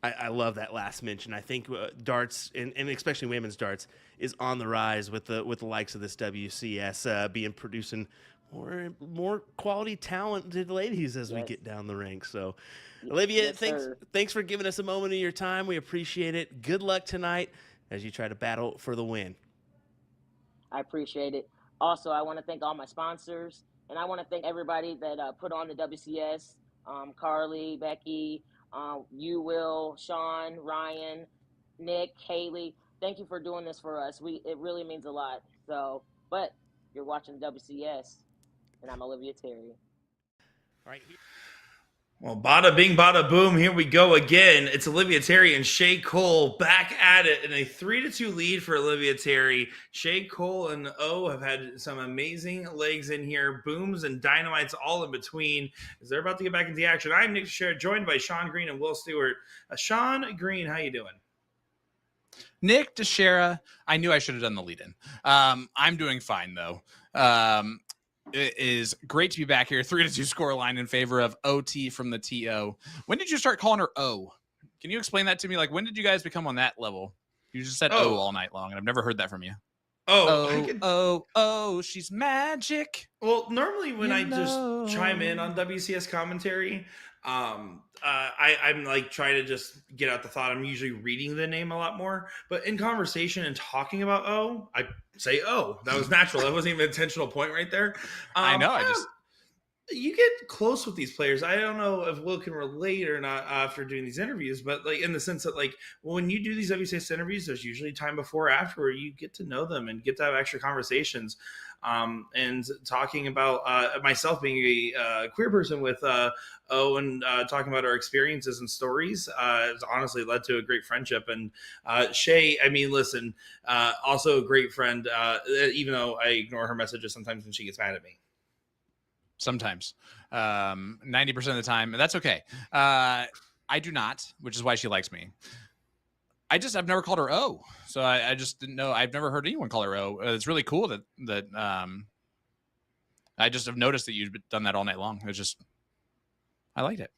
I love that last mention. I think darts, and especially women's darts, is on the rise with the likes of this WCS being producing more quality, talented ladies as we get down the ranks. So, Olivia, yes, thanks for giving us a moment of your time. We appreciate it. Good luck tonight as you try to battle for the win. I appreciate it. Also, I want to thank all my sponsors, and I want to thank everybody that put on the WCS, Carly, Becky, you, Will, Sean, Ryan, Nick, Haley. Thank you for doing this for us. It really means a lot. So, but you're watching WCS, and I'm Olivia Terry. All right. Well, bada bing, bada boom. Here we go again. It's Olivia Terry and Shea Cole back at it in a 3-2 lead for Olivia Terry. Shea Cole and O have had some amazing legs in here, booms and dynamites all in between as they're about to get back into the action. I'm Nick Shea, joined by Sean Green and Will Stewart. Sean Green, how you doing? Nick Teixeira, I knew I should have done the lead-in. I'm doing fine, though. It is great to be back here. 3-2 score line in favor of OT from the TO. When did you start calling her O? Can you explain that to me? Like, when did you guys become on that level? You just said O all night long, and I've never heard that from you. She's magic. Well, normally when I just chime in on WCS commentary, I'm like trying to just get out the thought. I'm usually reading the name a lot more, but in conversation and talking about I say that was natural. That wasn't even an intentional point right there. I know. you get close with these players. I don't know if Will can relate or not after doing these interviews, but like in the sense that like when you do these WCS interviews, there's usually time before or after where you get to know them and get to have extra conversations. And talking about myself being a queer person with and talking about our experiences and stories has honestly led to a great friendship. And Shea, I mean, listen, also a great friend, even though I ignore her messages sometimes when she gets mad at me. Sometimes 90% of the time, that's okay. I do not, which is why she likes me. I've never called her O, so I just didn't know. I've never heard anyone call her O. It's really cool that I just have noticed that you've done that all night long. It's just, I liked it.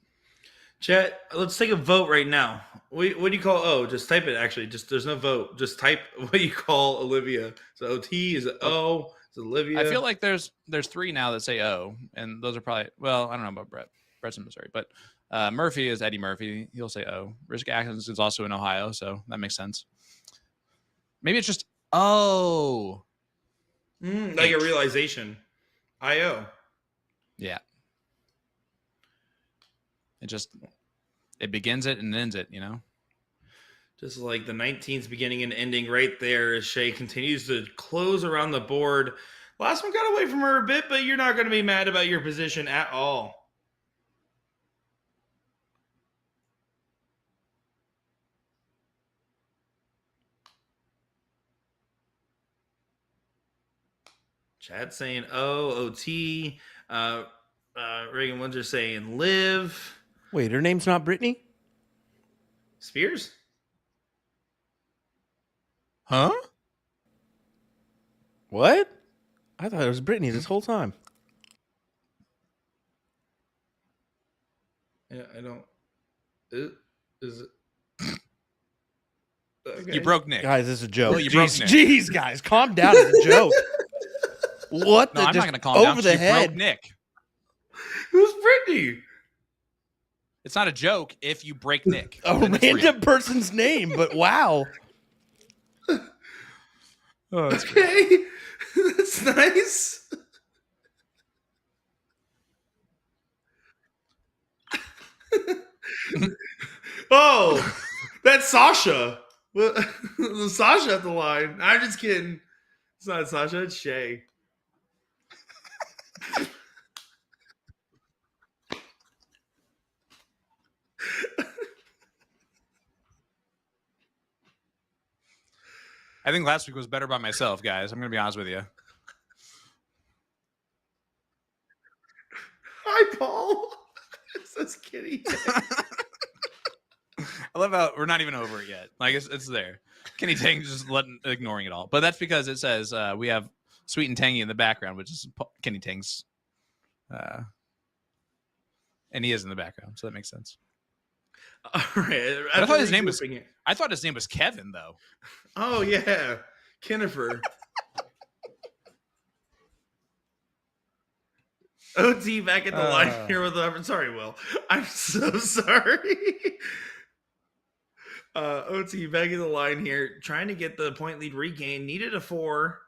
Chat, let's take a vote right now. What do you call O? Just type it, actually. Just there's no vote. Just type what you call Olivia. So OT, is it O? Is it Olivia? I feel like there's 3 now that say O, and those are probably, well, I don't know about Brett. Brett's in Missouri, but Murphy is Eddie Murphy. He'll say O. Rich Atkins is also in Ohio, so that makes sense. Maybe it's just O. Like a realization. I-O. Yeah. It begins it and ends it, you know? Just like the 19th beginning and ending right there as Shea continues to close around the board. Last one got away from her a bit, but you're not going to be mad about your position at all. Chad saying OT. Reagan Windsor saying live. Wait, her name's not Brittany? Spears? Huh? What? I thought it was Brittany this whole time. Yeah, I don't. Is it? Okay. You broke Nick. Guys, this is a joke. Well, you broke Nick. Jeez, guys, calm down. It's a joke. What? No, I'm not going to calm over down. the You head. broke Nick. Who's Brittany? It's not a joke if you break Nick. A Then it's real. random person's name, but wow. Oh, that's Okay. That's nice. Oh, that's Sasha. Sasha at the line. I'm just kidding. It's not Sasha, it's Shea. I think last week was better by myself, guys. I'm going to be honest with you. Hi, Paul. It says Kitty. I love how we're not even over it yet. Like it's there. Kenny Tang just ignoring it all. But that's because it says we have Sweet and Tangy in the background, which is Kenny Tang's. And he is in the background, so that makes sense. All right. I thought his name was Kevin, though. Oh, yeah. Kennifer. OT back at the line here with the. Sorry, Will. I'm so sorry. OT back in the line here, trying to get the point lead regained. Needed a 4,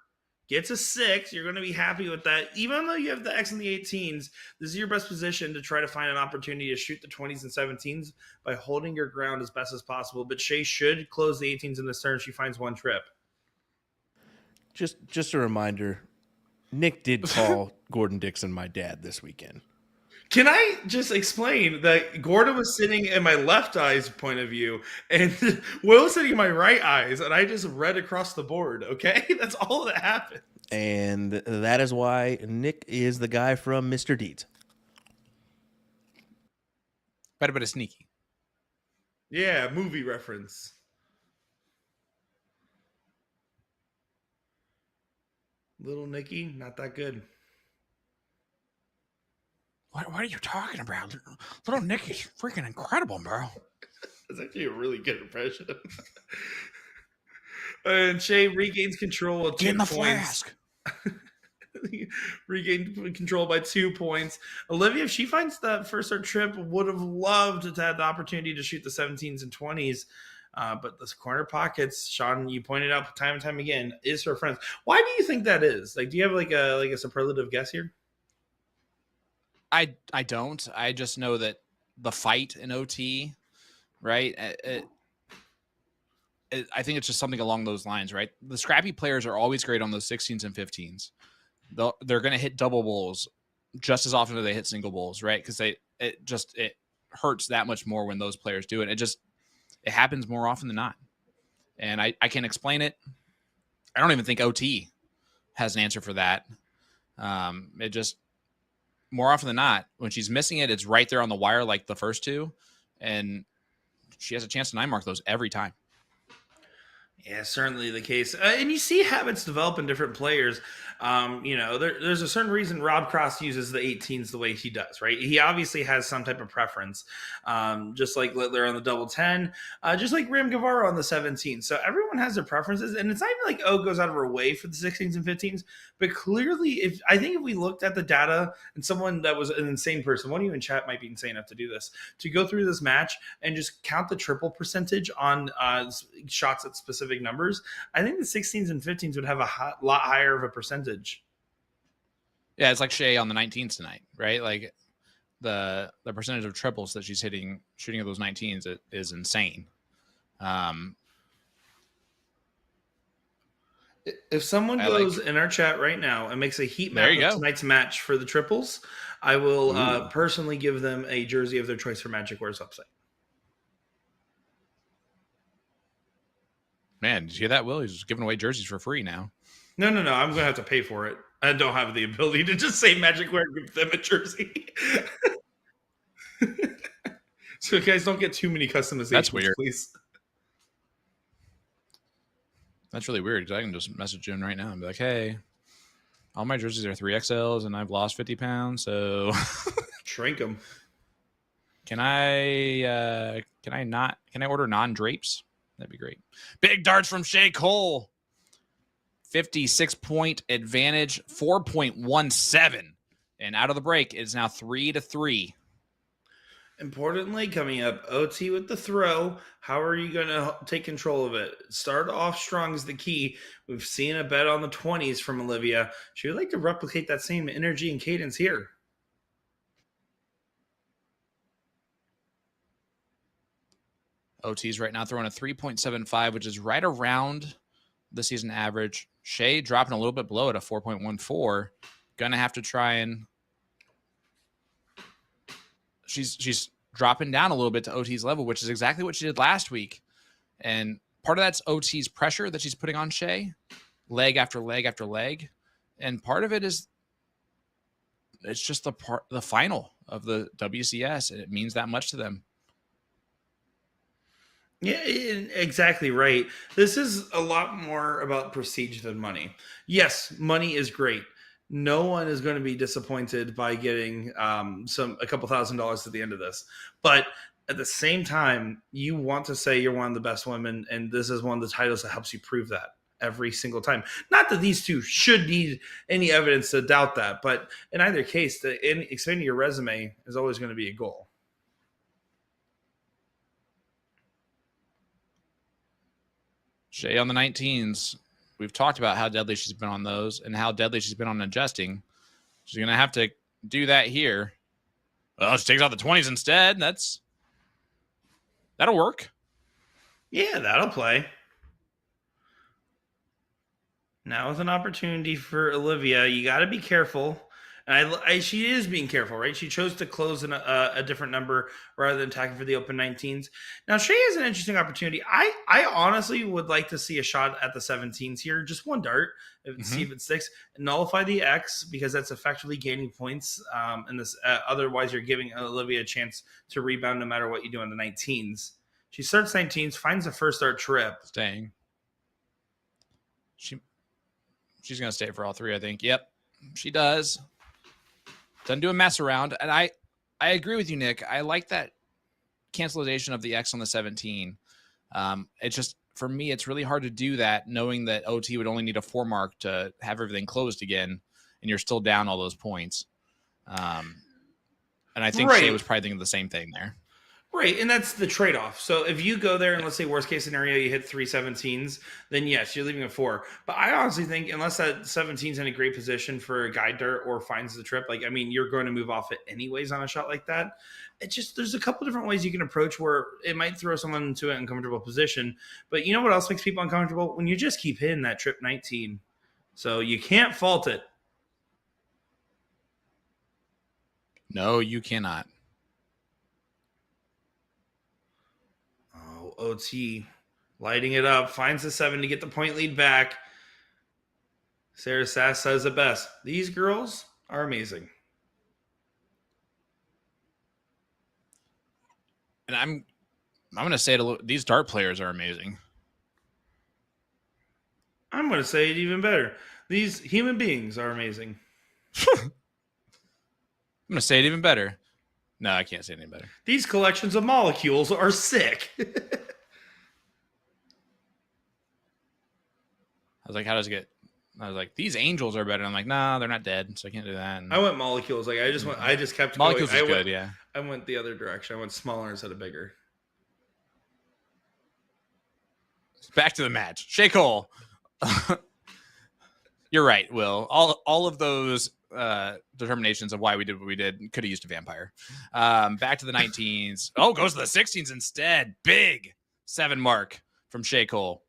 gets a 6. You're going to be happy with that. Even though you have the X and the 18s, this is your best position to try to find an opportunity to shoot the 20s and 17s by holding your ground as best as possible. But Shea should close the 18s in this turn if she finds one trip. Just a reminder, Nick did call Gordon Dixon my dad this weekend. Can I just explain that Gordon was sitting in my left eye's point of view and Will was sitting in my right eyes, and I just read across the board, okay? That's all that happened. And that is why Nick is the guy from Mr. Deeds. But it's sneaky. Yeah, movie reference. Little Nicky, not that good. What are you talking about? Little Nicky's freaking incredible, bro. That's actually a really good impression. And Shea regains control of 2 Get in the points. flask. Regained control by 2 points. Olivia, if she finds that first start trip, would have loved to have the opportunity to shoot the 17s and 20s. But this corner pockets, Sean, you pointed out time and time again, is her friends. Why do you think that is? Like, do you have like a superlative guess here? I don't. I just know that the fight in OT, right? I think it's just something along those lines, right? The scrappy players are always great on those 16s and 15s. They're going to hit double bowls just as often as they hit single bowls, right? Because it hurts that much more when those players do it. It happens more often than not. And I can't explain it. I don't even think OT has an answer for that. It just, more often than not, when she's missing it, it's right there on the wire like the first two. And she has a chance to 9 mark those every time. Yeah, certainly the case. And you see habits develop in different players. There's a certain reason Rob Cross uses the 18s the way he does, right? He obviously has some type of preference, just like Littler on the double 10, just like Ram Guevara on the 17. So everyone has their preferences. And it's not even like goes out of her way for the 16s and 15s. But clearly, if we looked at the data and someone that was an insane person, one of you in chat might be insane enough to do this, to go through this match and just count the triple percentage on shots at specific numbers, I think the 16s and 15s would have a lot higher of a percentage. Yeah, it's like Shea on the 19s tonight, right? Like the percentage of triples that she's shooting at those 19s is insane. If someone goes in our chat right now and makes a heat map of tonight's match for the triples, I will personally give them a jersey of their choice for Magic Wear's website. Man, did you hear that, Will? He's just giving away jerseys for free now. No. I'm going to have to pay for it. I don't have the ability to just say Magic Wear and give them a jersey. So guys, don't get too many customizations. That's weird. Please. That's really weird because I can just message Jim right now and be like, hey, all my jerseys are 3XLs and I've lost 50 pounds, so shrink them. Can I order non-drapes? That'd be great. Big darts from Shea Cole. 56-point advantage, 4.17. And out of the break, it's now 3-3. Importantly, coming up, OT with the throw. How are you going to take control of it? Start off strong is the key. We've seen a bet on the 20s from Olivia. She would like to replicate that same energy and cadence here. OT's right now throwing a 3.75, which is right around the season average. Shea dropping a little bit below at a 4.14. Gonna have to try and she's dropping down a little bit to OT's level, which is exactly what she did last week. And part of that's OT's pressure that she's putting on Shea, leg after leg after leg. And part of it is it's just the final of the WCS, and it means that much to them. Yeah, exactly right. This is a lot more about prestige than money. Yes, money is great. No one is going to be disappointed by getting a couple $1,000s at the end of this. But at the same time, you want to say you're one of the best women, and this is one of the titles that helps you prove that every single time. Not that these two should need any evidence to doubt that, but in either case, expanding your resume is always going to be a goal. Shea on the 19s. We've talked about how deadly she's been on those and how deadly she's been on adjusting. She's going to have to do that here. Well, she takes out the 20s instead. That'll work. Yeah, that'll play. Now is an opportunity for Olivia. You got to be careful. And she is being careful, right? She chose to close a different number rather than attacking for the open 19s. Now, Shea has an interesting opportunity. I honestly would like to see a shot at the 17s here. Just one dart, see if it sticks. Nullify the X because that's effectively gaining points. And this otherwise, you're giving Olivia a chance to rebound no matter what you do on the 19s. She starts 19s, finds a first dart trip. Staying. She's going to stay for all three, I think. Yep, she does. Doesn't do a mess around. And I agree with you, Nick. I like that cancellation of the X on the 17. It's just, for me, it's really hard to do that knowing that OT would only need a 4 mark to have everything closed again, and you're still down all those points. And I think Shea was probably thinking the same thing there. Right, and that's the trade-off. So if you go there and let's say worst case scenario you hit 3 17s, then yes, you're leaving a 4. But I honestly think unless that 17's in a great position for a guide dart or finds the trip, like I mean, you're going to move off it anyways on a shot like that. It just there's a couple different ways you can approach where it might throw someone into an uncomfortable position. But you know what else makes people uncomfortable? When you just keep hitting that trip 19. So you can't fault it. No, you cannot. Oh, OT lighting it up, finds the 7 to get the point lead back. Sarah Sass says it best. These girls are amazing. And I'm going to say it a little. These dart players are amazing. I'm going to say it even better. These human beings are amazing. I'm going to say it even better. No, I can't say it any better. These collections of molecules are sick. I was like, how does it get? I was like, these angels are better. I'm like, nah, they're not dead, so I can't do that. And I went molecules. Like I just kept molecules going. is good, yeah. I went the other direction. I went smaller instead of bigger. Back to the match. Shea Cole. You're right, Will. All of those determinations of why we did what we did could have used a vampire. Back to the 19s. Oh, goes to the 16s instead. Big 7 mark from Shea Cole.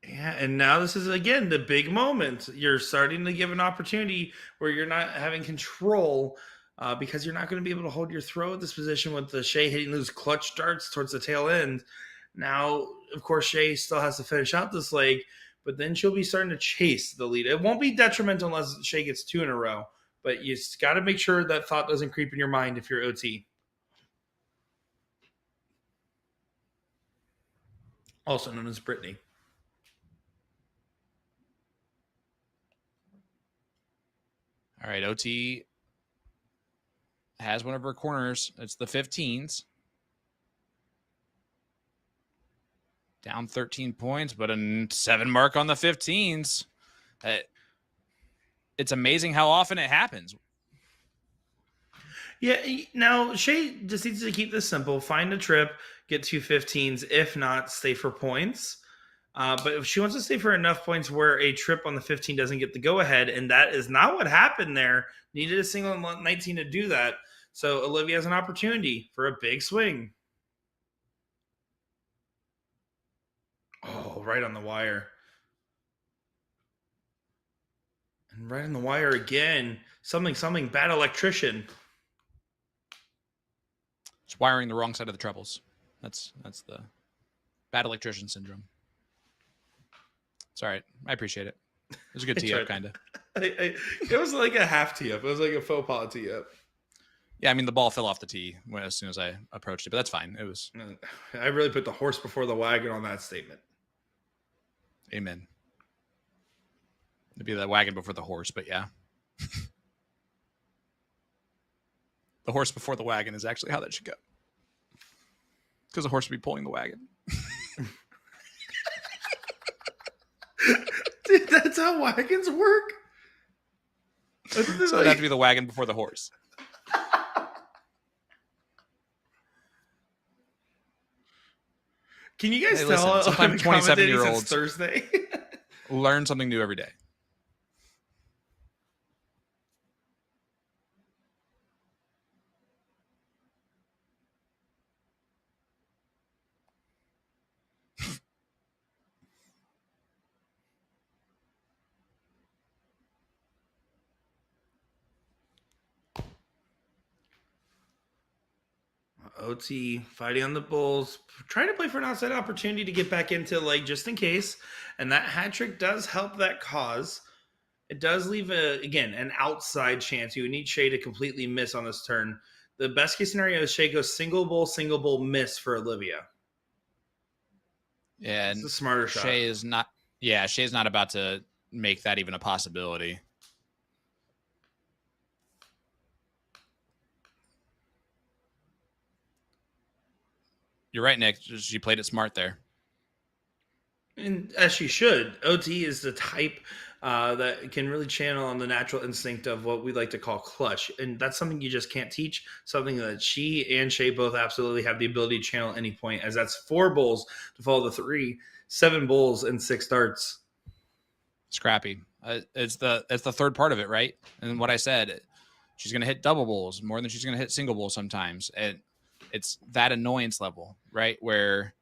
Yeah, and now this is again the big moment. You're starting to give an opportunity where you're not having control because you're not going to be able to hold your throw at this position with the Shea hitting those clutch darts towards the tail end. Now, of course, Shea still has to finish out this leg, but then she'll be starting to chase the lead. It won't be detrimental unless Shea gets 2 in a row, but you got to make sure that thought doesn't creep in your mind if you're OT. Also known as Brittany. All right, OT has one of her corners. It's the 15s. Down 13 points, but a 7 mark on the 15s. It's amazing how often it happens. Yeah, now Shea just needs to keep this simple. Find a trip, get 2 15s. If not, stay for points. But if she wants to stay for enough points where a trip on the 15 doesn't get the go-ahead, and that is not what happened there, needed a single 19 to do that. So Olivia has an opportunity for a big swing. Oh, right on the wire. And right on the wire again. Something, bad electrician. It's wiring the wrong side of the trebles. That's the bad electrician syndrome. It's all right. I appreciate it. It was a good tee up, kind of. It was like a half tee up. It was like a faux pas tee up. Yeah, I mean, the ball fell off the tee as soon as I approached it, but that's fine. It was. I really put the horse before the wagon on that statement. Amen. It'd be the wagon before the horse, but yeah. The horse before the wagon is actually how that should go. Because the horse would be pulling the wagon. Dude, that's how wagons work? So it'd have to be the wagon before the horse. Can you guys Hey, tell? listen, sometimes 27-year-olds it's Thursday. learn something new every day. OT fighting on the Bulls, trying to play for an outside opportunity to get back into like just in case, and that hat trick does help that cause. It does leave an outside chance. You would need Shea to completely miss on this turn. The best case scenario is Shea goes single bull, miss for Olivia. Yeah, it's a smarter shot. Shea's not about to make that even a possibility. You're right, Nick. She played it smart there. And as she should. OT is the type that can really channel on the natural instinct of what we like to call clutch. And that's something you just can't teach, something that she and Shea both absolutely have the ability to channel at any point, as that's 4 bowls to follow the 3, 7 bowls, and 6 darts. Scrappy. It's the third part of it, right? And what I said, she's going to hit double bowls more than she's going to hit single bowls sometimes. And it's that annoyance level, right? Where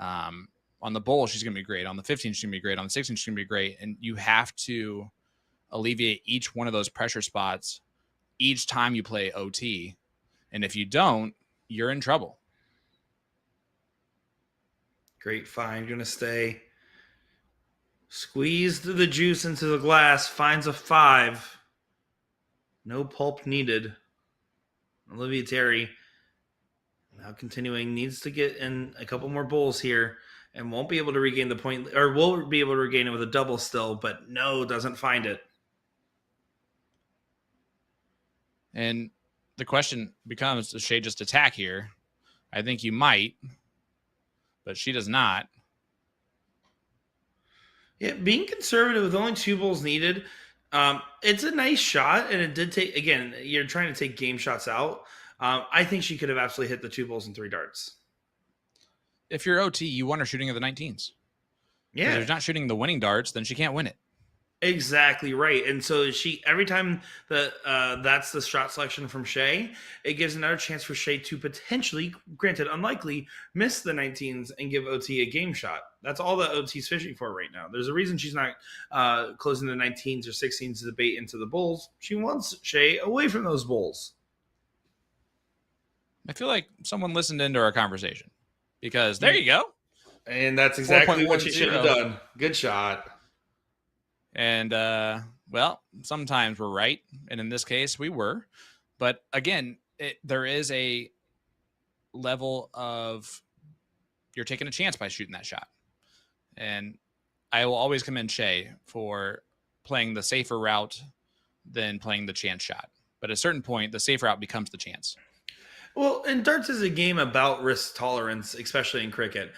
on the bowl, she's going to be great. On the 15, she's going to be great. On the 16, she's going to be great. And you have to alleviate each one of those pressure spots each time you play OT. And if you don't, you're in trouble. Great find. Going to stay. Squeezed the juice into the glass. Finds a 5. No pulp needed. Olivia Terry now continuing, needs to get in a couple more bowls here and won't be able to regain the point, or will be able to regain it with a double still, but no, doesn't find it. And the question becomes, does Shea just attack here? I think you might, but she does not. Yeah, being conservative with only 2 bowls needed, it's a nice shot, and it did take, again, you're trying to take game shots out. I think she could have absolutely hit the 2 bowls and 3 darts. If you're OT, you want her shooting at the 19s. Yeah. If she's not shooting the winning darts, then she can't win it. Exactly right. And so she, every time that's the shot selection from Shea, it gives another chance for Shea to potentially, granted unlikely, miss the 19s and give OT a game shot. That's all that OT's fishing for right now. There's a reason she's not closing the 19s or 16s to the bait into the bowls. She wants Shea away from those bowls. I feel like someone listened into our conversation, because there you go. And that's exactly what she 4.10. should have done. Good shot. And, well, sometimes we're right. And in this case, we were. But again, there is a level of you're taking a chance by shooting that shot. And I will always commend Shea for playing the safer route than playing the chance shot. But at a certain point, the safe route becomes the chance. Well, and darts is a game about risk tolerance, especially in cricket.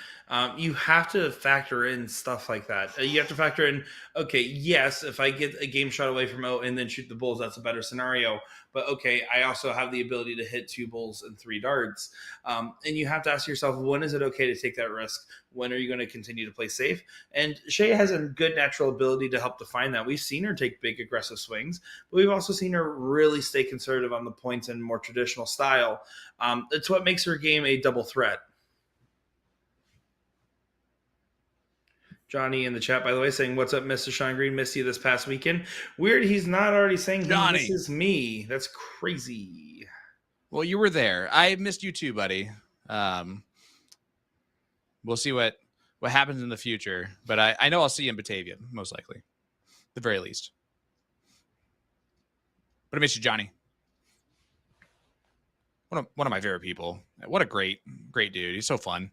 You have to factor in stuff like that. You have to factor in, okay, yes, if I get a game shot away from O and then shoot the bulls, that's a better scenario. But okay, I also have the ability to hit 2 bulls and 3 darts. And you have to ask yourself, when is it okay to take that risk? When are you going to continue to play safe? And Shea has a good natural ability to help define that. We've seen her take big aggressive swings, but we've also seen her really stay conservative on the points in more traditional style. It's what makes her game a double threat. Johnny in the chat, by the way, saying, "What's up, Mr. Sean Green? Missed you this past weekend." Weird, he's not already saying Johnny. he misses me. That's crazy. Well, you were there. I missed you too, buddy. We'll see what happens in the future. But I know I'll see you in Batavia, most likely. At the very least. But I miss you, Johnny. One of my favorite people. What a great dude. He's so fun.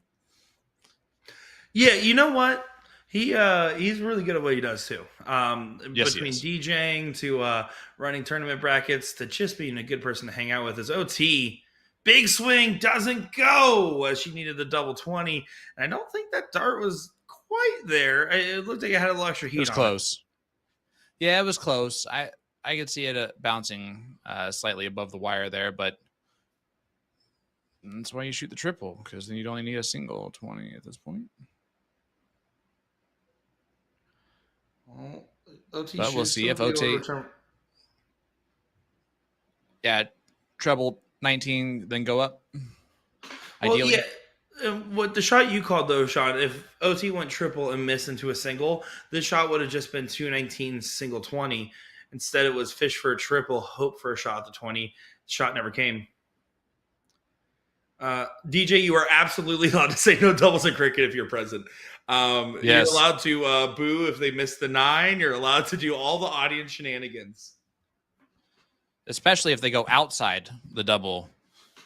Yeah, you know what? He's really good at what he does too. Yes, between he is. DJing to running tournament brackets to just being a good person to hang out with. His OT, big swing doesn't go. She needed the double 20, and I don't think that dart was quite there. It looked like it had a little extra heat. It was on close. Yeah, it was close. I could see it bouncing slightly above the wire there, but that's why you shoot the triple, because then you'd only need a single 20 at this point. Well, OT But we'll see if OT. Yeah, treble 19, then go up. Ideally. Well, yeah. What the shot you called though, Sean, if OT went triple and missed into a single, this shot would have just been 219 single 20. Instead, it was fish for a triple, hope for a shot at the 20. Shot never came. DJ, you are absolutely allowed to say no doubles in cricket if you're present. Yes. You're allowed to boo if they miss the 9. You're allowed to do all the audience shenanigans. Especially if they go outside the double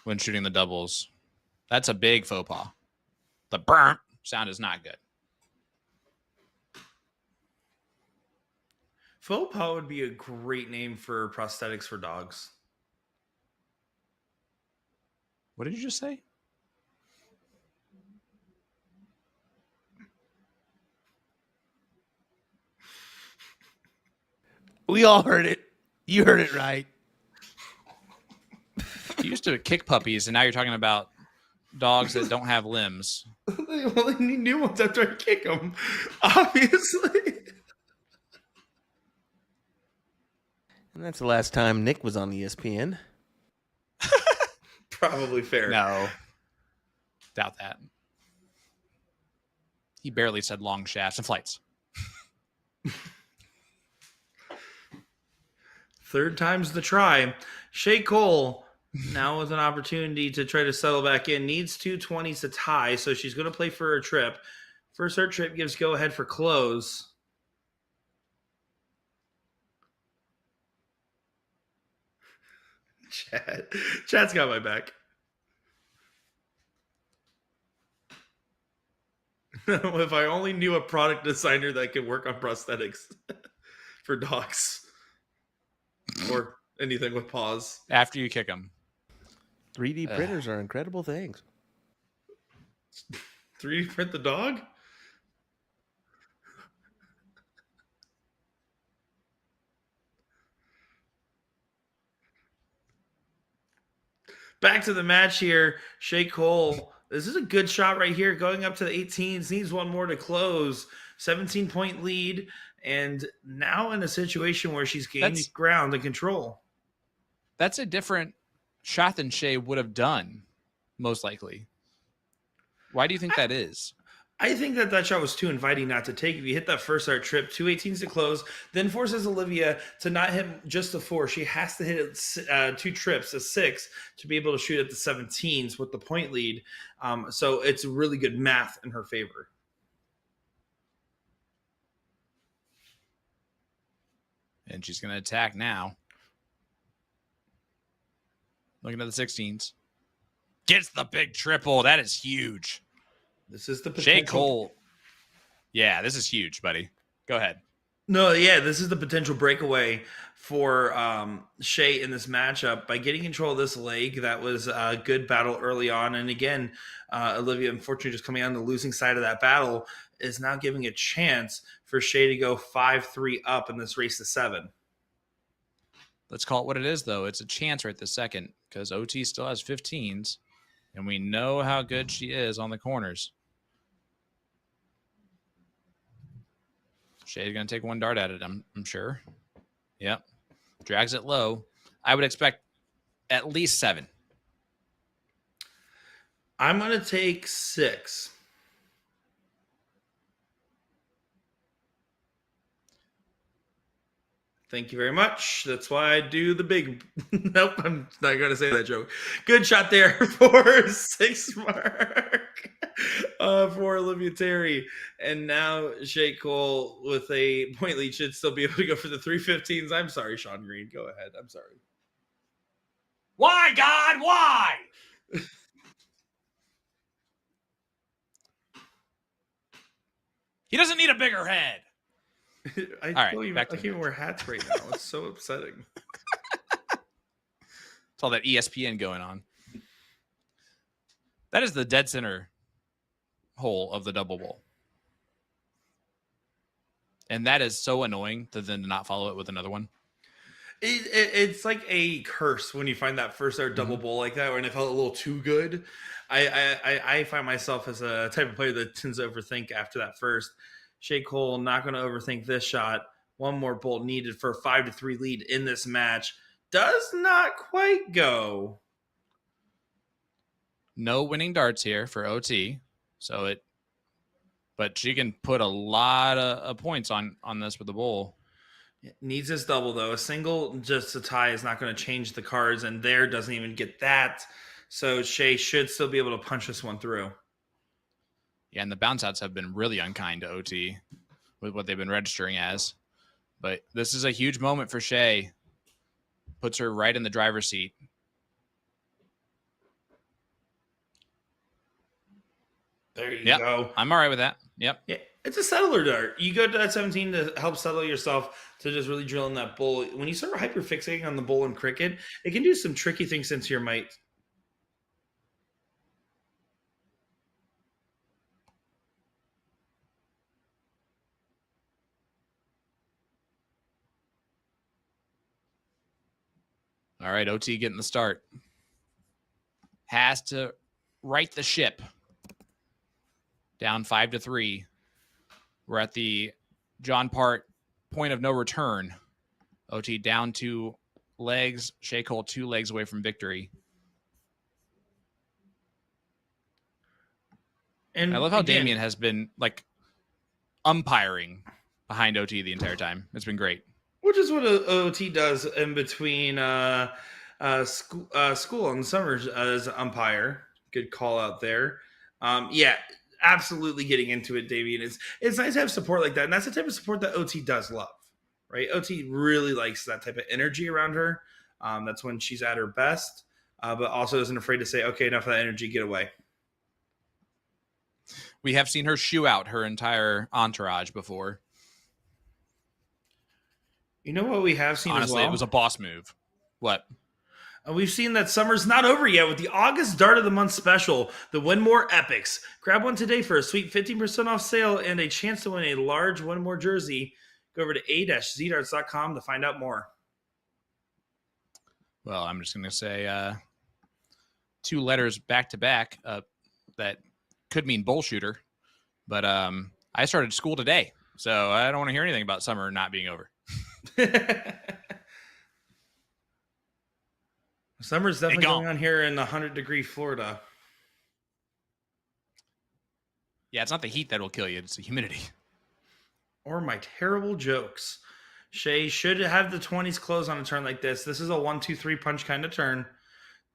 when shooting the doubles. That's a big faux pas. The burnt sound is not good. Faux pas would be a great name for prosthetics for dogs. What did you just say? We all heard it. You heard it right. You used to kick puppies, and now you're talking about dogs that don't have limbs. Well, they need new ones after I kick them, obviously. And that's the last time Nick was on ESPN. Probably fair. No. Doubt that. He barely said long shafts and flights. Third time's the try. Shea Cole, now with an opportunity to try to settle back in, needs 220s to tie, so she's going to play for her trip. First her trip gives go ahead for close. Chad's got my back. If I only knew a product designer that could work on prosthetics for dogs or anything with paws. After you kick them. 3D printers are incredible things. 3D print the dog? Back to the match here. Shea Cole. This is a good shot right here. Going up to the 18s. Needs one more to close. 17-point lead. And now in a situation where she's gained ground and control. That's a different shot than Shea would have done, most likely. Why do you think that is? I think that shot was too inviting not to take. If you hit that first start trip, 2 18s to close, then forces Olivia to not hit just the 4. She has to hit it 2 trips, a 6, to be able to shoot at the 17s with the point lead. So it's really good math in her favor. And she's going to attack now. Looking at the 16s. Gets the big triple. That is huge. This is the potential. Shea Cole. Yeah, this is huge, buddy. Go ahead. No, yeah, this is the potential breakaway for Shea in this matchup. By getting control of this leg, that was a good battle early on. And again, Olivia, unfortunately, just coming on the losing side of that battle, is now giving a chance for Shea to go 5-3 up in this race to 7. Let's call it what it is, though. It's a chance right this second because OT still has 15s, and we know how good she is on the corners. Shea's going to take one dart at it, I'm sure. Yep. Drags it low. I would expect at least 7. I'm going to take 6. Thank you very much. That's why I do the big. Nope, I'm not going to say that joke. Good shot there for 6 mark for Olivia Terry. And now Shea Cole with a point lead should still be able to go for the 315s. I'm sorry, Sean Green. Go ahead. I'm sorry. Why, God? Why? He doesn't need a bigger head. I can't even wear hats right now. It's so upsetting. It's all that ESPN going on. That is the dead center hole of the double bowl. And that is so annoying to then not follow it with another one. It's like a curse when you find that first or double bowl like that, when it felt a little too good. I find myself as a type of player that tends to overthink after that first. Shea Cole not going to overthink this shot. One more bolt needed for a 5-3 lead in this match. Does not quite go. No winning darts here for OT. But she can put a lot of points on this with the bowl. Needs this double, though. A single, just a tie, is not going to change the cards, and there doesn't even get that. So Shea should still be able to punch this one through. Yeah, and the bounce outs have been really unkind to OT with what they've been registering as. But this is a huge moment for Shea. Puts her right in the driver's seat. There you go. I'm all right with that. Yep. Yeah, it's a settler dart. You go to that 17 to help settle yourself, to just really drill in that bull. When you start hyperfixating on the bull in cricket, it can do some tricky things into your might. All right, OT getting the start. Has to right the ship. Down 5-3. We're at the John Part point of no return. OT down 2 legs. Shea Cole 2 legs away from victory. And I love how again, Damien has been like umpiring behind OT the entire time. It's been great. which is what OT does in between school and summers as an umpire. Good call out there. Yeah, absolutely getting into it, Damien. It's nice to have support like that, and that's the type of support that OT does love, right? OT really likes that type of energy around her. That's when she's at her best, but also isn't afraid to say, "Okay, enough of that energy, get away." We have seen her shoo out her entire entourage before. You know what we have seen Honestly, as well? it was a boss move. What? We've seen that summer's not over yet with the August Dart of the Month special, the Win More Epics. Grab one today for a sweet 15% off sale and a chance to win a large Win More jersey. Go over to a-zdarts.com to find out more. Well, I'm just going to say 2 letters back to back that could mean bullshooter. But I started school today, so I don't want to hear anything about summer not being over. Summer's definitely going on here in 100-degree Florida. Yeah, it's not the heat that will kill you. It's the humidity. Or my terrible jokes. Shea should have the 20s close on a turn like this. This is a 1-2-3 punch kind of turn.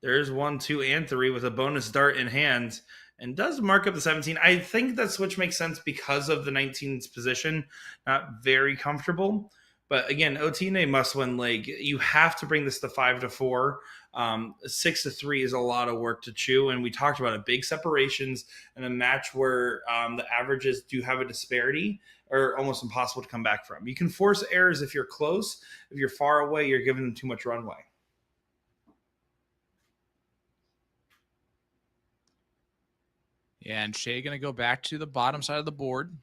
There's 1, 2, and 3 with a bonus dart in hand. And does mark up the 17. I think that switch makes sense because of the 19's position. Not very comfortable. But again, OT in a must-win leg. You have to bring this to 5-4. 6-3 is a lot of work to chew. And we talked about it. Big separations in a match where the averages do have a disparity are almost impossible to come back from. You can force errors if you're close. If you're far away, you're giving them too much runway. Yeah, and Shea going to go back to the bottom side of the board.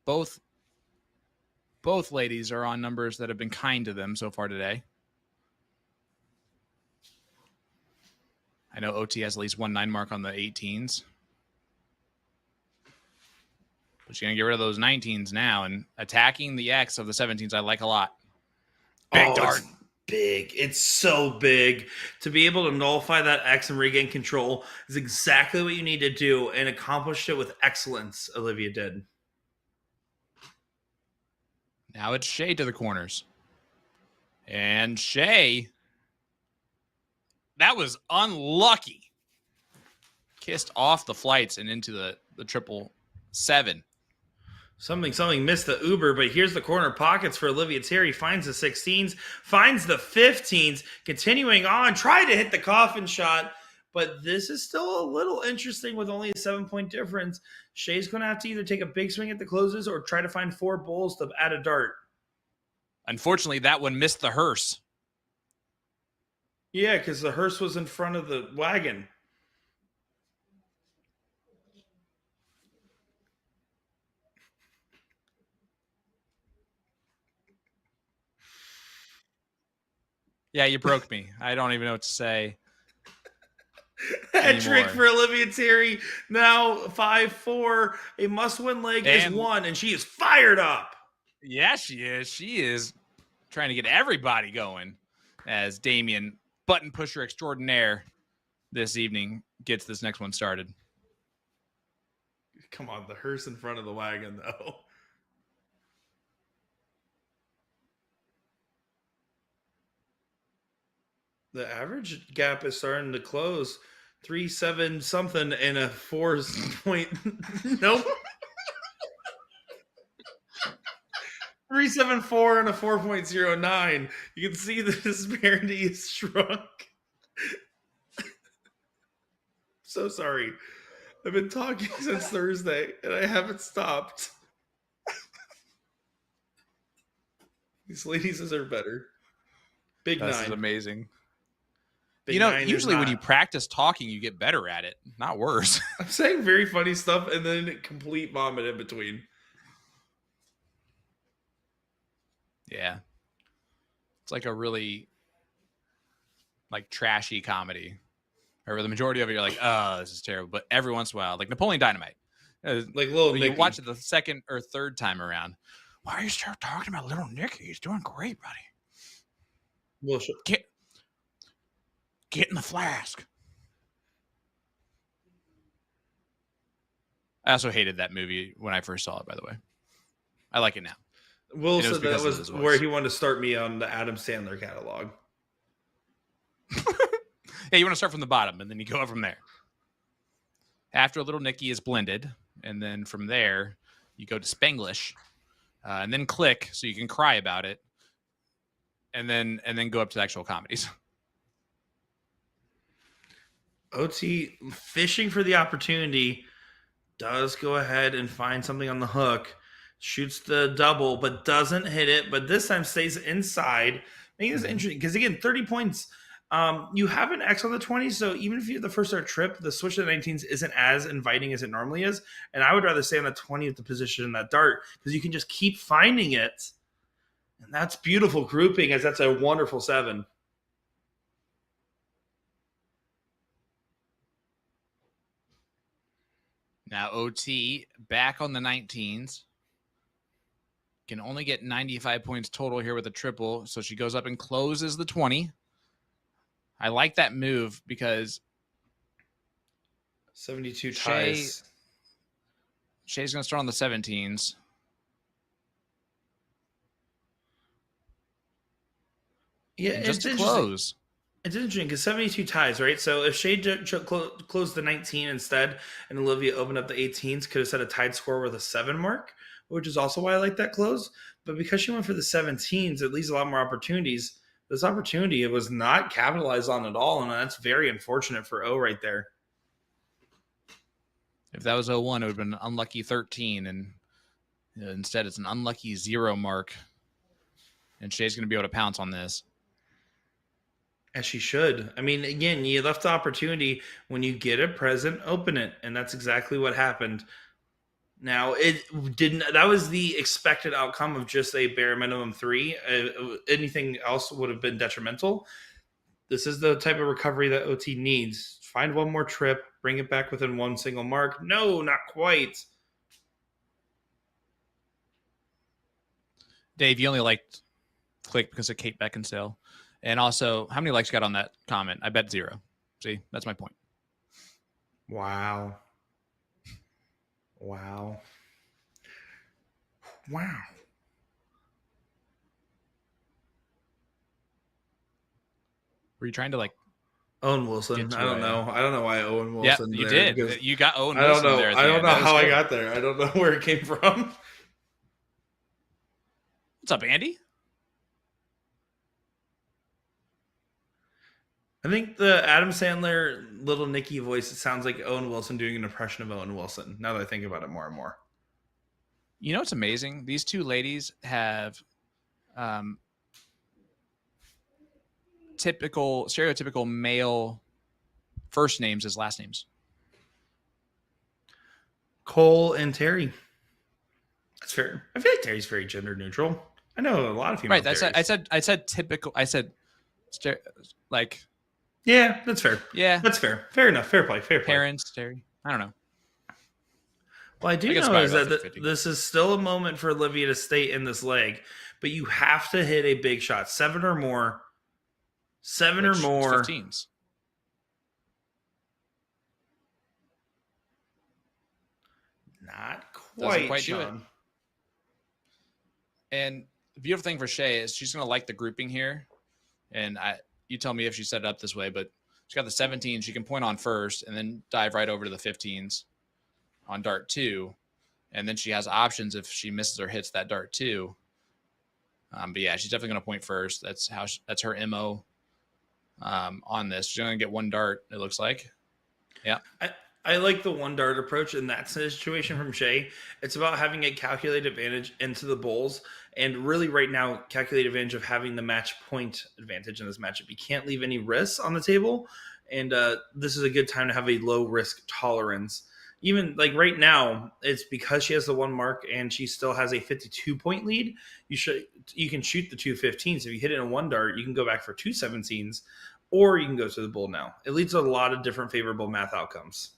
Both ladies are on numbers that have been kind to them so far today. I know OT has at least 1-9 mark on the 18s. But she's going to get rid of those 19s now. And attacking the X of the 17s, I like a lot. Big dart. It's big. It's so big. To be able to nullify that X and regain control is exactly what you need to do, and accomplished it with excellence, Olivia did. Now it's Shea to the corners. And Shea, that was unlucky. Kissed off the flights and into the 777. Something missed the Uber, but here's the corner pockets for Olivia Terry. Finds the 16s, finds the 15s, continuing on, try to hit the coffin shot, but this is still a little interesting with only a 7-point difference. Shea's going to have to either take a big swing at the closes or try to find 4 bowls to add a dart. Unfortunately, that one missed the hearse. Yeah, because the hearse was in front of the wagon. Yeah, you broke me. I don't even know what to say. Hat trick for Olivia Terry. Now 5-4. A must-win leg is won, and she is fired up. Yeah, she is. She is trying to get everybody going as Damien, button pusher extraordinaire, this evening gets this next one started. Come on, the hearse in front of the wagon, though. The average gap is starting to close. 3-7 something and a 4 point. Nope. 3-7-4 and a 4.09. You can see the disparity is shrunk. So sorry. I've been talking since Thursday and I haven't stopped. These ladies deserve better. Big This 9. is amazing. Big you know, 9 usually when you practice talking, you get better at it, not worse. I'm saying very funny stuff and then complete vomit in between. Yeah. It's like a really like trashy comedy. Or the majority of it, you're like, oh, this is terrible. But every once in a while, like Napoleon Dynamite, Like Little you Nicky. watch it the second or third time around. Why are you still talking about Little Nicky? He's doing great, buddy. Well, Get in the flask. I also hated that movie when I first saw it, by the way. I like it now. Will And it was said that because of was his where voice. he wanted to start me on the Adam Sandler catalog. Yeah, you want to start from the bottom, and then you go up from there. After Little Nicky is blended, and then from there, you go to Spanglish, and then click so you can cry about it, and then go up to the actual comedies. OT fishing for the opportunity, does go ahead and find something on the hook, shoots the double, but doesn't hit it, but this time stays inside. I think it's interesting because, again, 30 points. You have an X on the 20, so even if you have the first start trip, the switch to the 19s isn't as inviting as it normally is. And I would rather stay on the 20 at the position in that dart because you can just keep finding it. And that's beautiful grouping, as that's a wonderful 7. Now OT back on the 19s. Can only get 95 points total here with a triple, so she goes up and closes the 20. I like that move because 72 ties. Shea's going to start on the 17s. Yeah, Just to close. It's interesting because 72 ties, right? So if Shea closed the 19 instead and Olivia opened up the 18s, could have set a tied score with a 7 mark, which is also why I like that close. But because she went for the 17s, it leaves a lot more opportunities. This opportunity, it was not capitalized on at all, and that's very unfortunate for O right there. If that was 01, it would have been an unlucky 13, and instead it's an unlucky 0 mark. And Shea's going to be able to pounce on this. As she should. I mean, again, you left the opportunity. When you get a present, open it, and that's exactly what happened. Now, it didn't. That was the expected outcome of just a bare minimum 3. Anything else would have been detrimental. This is the type of recovery that OT needs. Find one more trip, bring it back within one single mark. No, not quite. Dave, you only liked Click because of Kate Beckinsale. And also, how many likes you got on that comment? I bet 0. See, that's my point. Wow. Wow. Wow. Were you trying to like Owen Wilson? I don't know. I don't know why Owen Wilson. Yeah, you there, did. You got Owen I don't Wilson know. there. At the I don't end. know That was how I good. got there. I don't know where it came from. What's up, Andy? I think the Adam Sandler Little Nicky voice, it sounds like Owen Wilson doing an impression of Owen Wilson, now that I think about it more and more. You know what's amazing? These two ladies have stereotypical male first names as last names. Cole and Terry. That's fair. I feel like Terry's very gender neutral. I know a lot of female. Right. I said typical. I said like. Yeah, that's fair. Yeah, that's fair. Fair enough. Fair play. Fair play. Parents, Terry. I don't know. Well, I do know is that this is still a moment for Olivia to stay in this leg, but you have to hit a big shot, 7 or more. 7 or more. 15s. Not quite, Doesn't quite Sean. do it. And the beautiful thing for Shea is she's going to like the grouping here. And you tell me if she set it up this way, but she's got the 17. She can point on first and then dive right over to the 15s on dart 2. And then she has options if she misses or hits that dart 2. But yeah, she's definitely going to point first. That's her MO on this. She's going to get one dart, it looks like. Yeah. I like the one dart approach in that situation from Shea. It's about having a calculated advantage into the bowls, and really right now, calculated advantage of having the match point advantage in this matchup. You can't leave any risks on the table, and this is a good time to have a low risk tolerance. even like right now, it's because she has the one mark and she still has a 52-point lead. You can shoot the 215s. If you hit it in one dart, you can go back for 217s, or you can go to the bull now. It leads to a lot of different favorable math outcomes.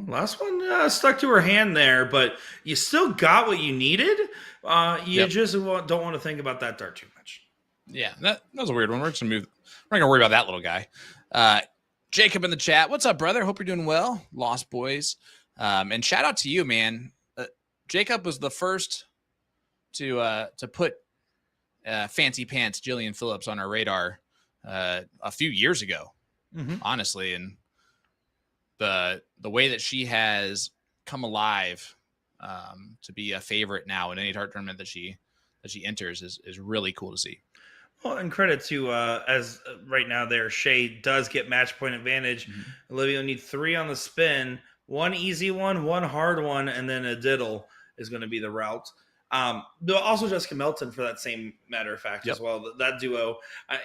Last one stuck to her hand there, but you still got what you needed. You just don't want to think about that dart too much. Yeah, that was a weird one. We're just gonna move. We're not gonna worry about that little guy. Jacob in the chat. What's up, brother? Hope you're doing well. Lost Boys. And shout out to you, man. Jacob was the first to put Fancy Pants Jillian Phillips on our radar a few years ago, honestly. And the way that she has come alive to be a favorite now in any dart tournament that she enters is really cool to see. Well, and credit to as right now there, Shea does get match point advantage. Olivia will need 3 on the spin, 1 easy one hard one, and then a diddle is going to be the route. Also Jessica Melton for that same matter of fact as well. That duo,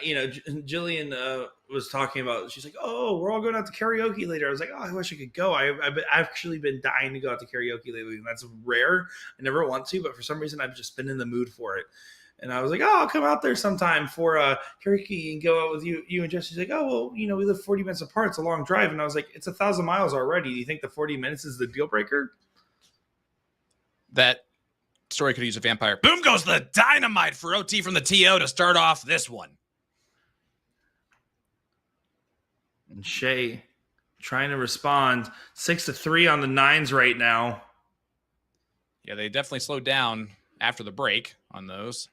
Jillian was talking about. She's like, "Oh, we're all going out to karaoke later." I was like, "Oh, I wish I could go. I've actually been dying to go out to karaoke lately, and that's rare. I never want to, but for some reason, I've just been in the mood for it." And I was like, "Oh, I'll come out there sometime for karaoke and go out with you and Jess." She's like, "Oh, well, we live 40 minutes apart. It's a long drive." And I was like, "It's 1,000 miles already. Do you think the 40 minutes is the deal breaker?" That story could use a vampire. Boom goes the dynamite for OT from the TO to start off this one. And Shea trying to respond 6-3 on the 9s right now. Yeah, they definitely slowed down after the break on those.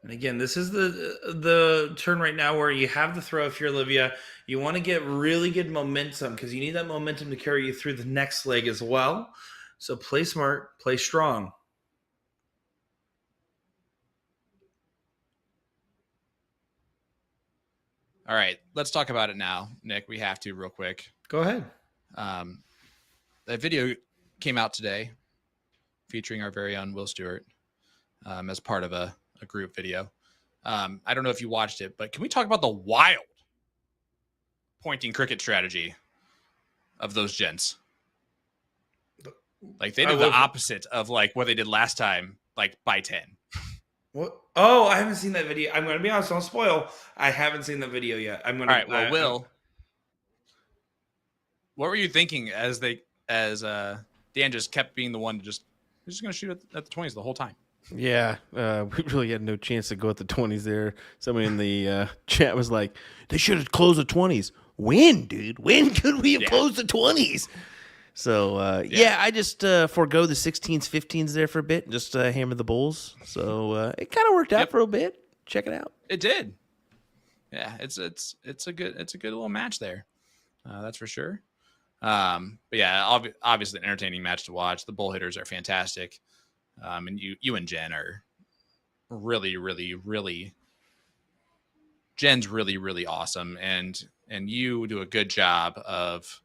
And again, this is the turn right now where you have the throw if you're Olivia. You want to get really good momentum because you need that momentum to carry you through the next leg as well. So play smart, play strong. All right, let's talk about it now, Nick. We have to real quick. Go ahead. That video came out today featuring our very own Will Stewart as part of a group video. I don't know if you watched it, but can we talk about the wild pointing cricket strategy of those gents? Like they did the opposite of like what they did last time, like by 10. What? Oh, I haven't seen that video. I'm going to be honest. Don't spoil. I haven't seen the video yet. I'm going to. All right. Well, Will, what were you thinking as Dan just kept being the one to he's just going to shoot at the 20s the whole time? Yeah, we really had no chance to go at the 20s there. Somebody in the chat was like, they should have closed the 20s. When, dude? When could we have closed the 20s? So, I just forego the 16s, 15s there for a bit and just hammer the bulls. So it kind of worked out for a bit. Check it out. It did. Yeah, it's a good little match there. That's for sure. But yeah, obviously an entertaining match to watch. The bull hitters are fantastic. And you and Jen are really, really, really. Jen's really, really awesome, and you do a good job of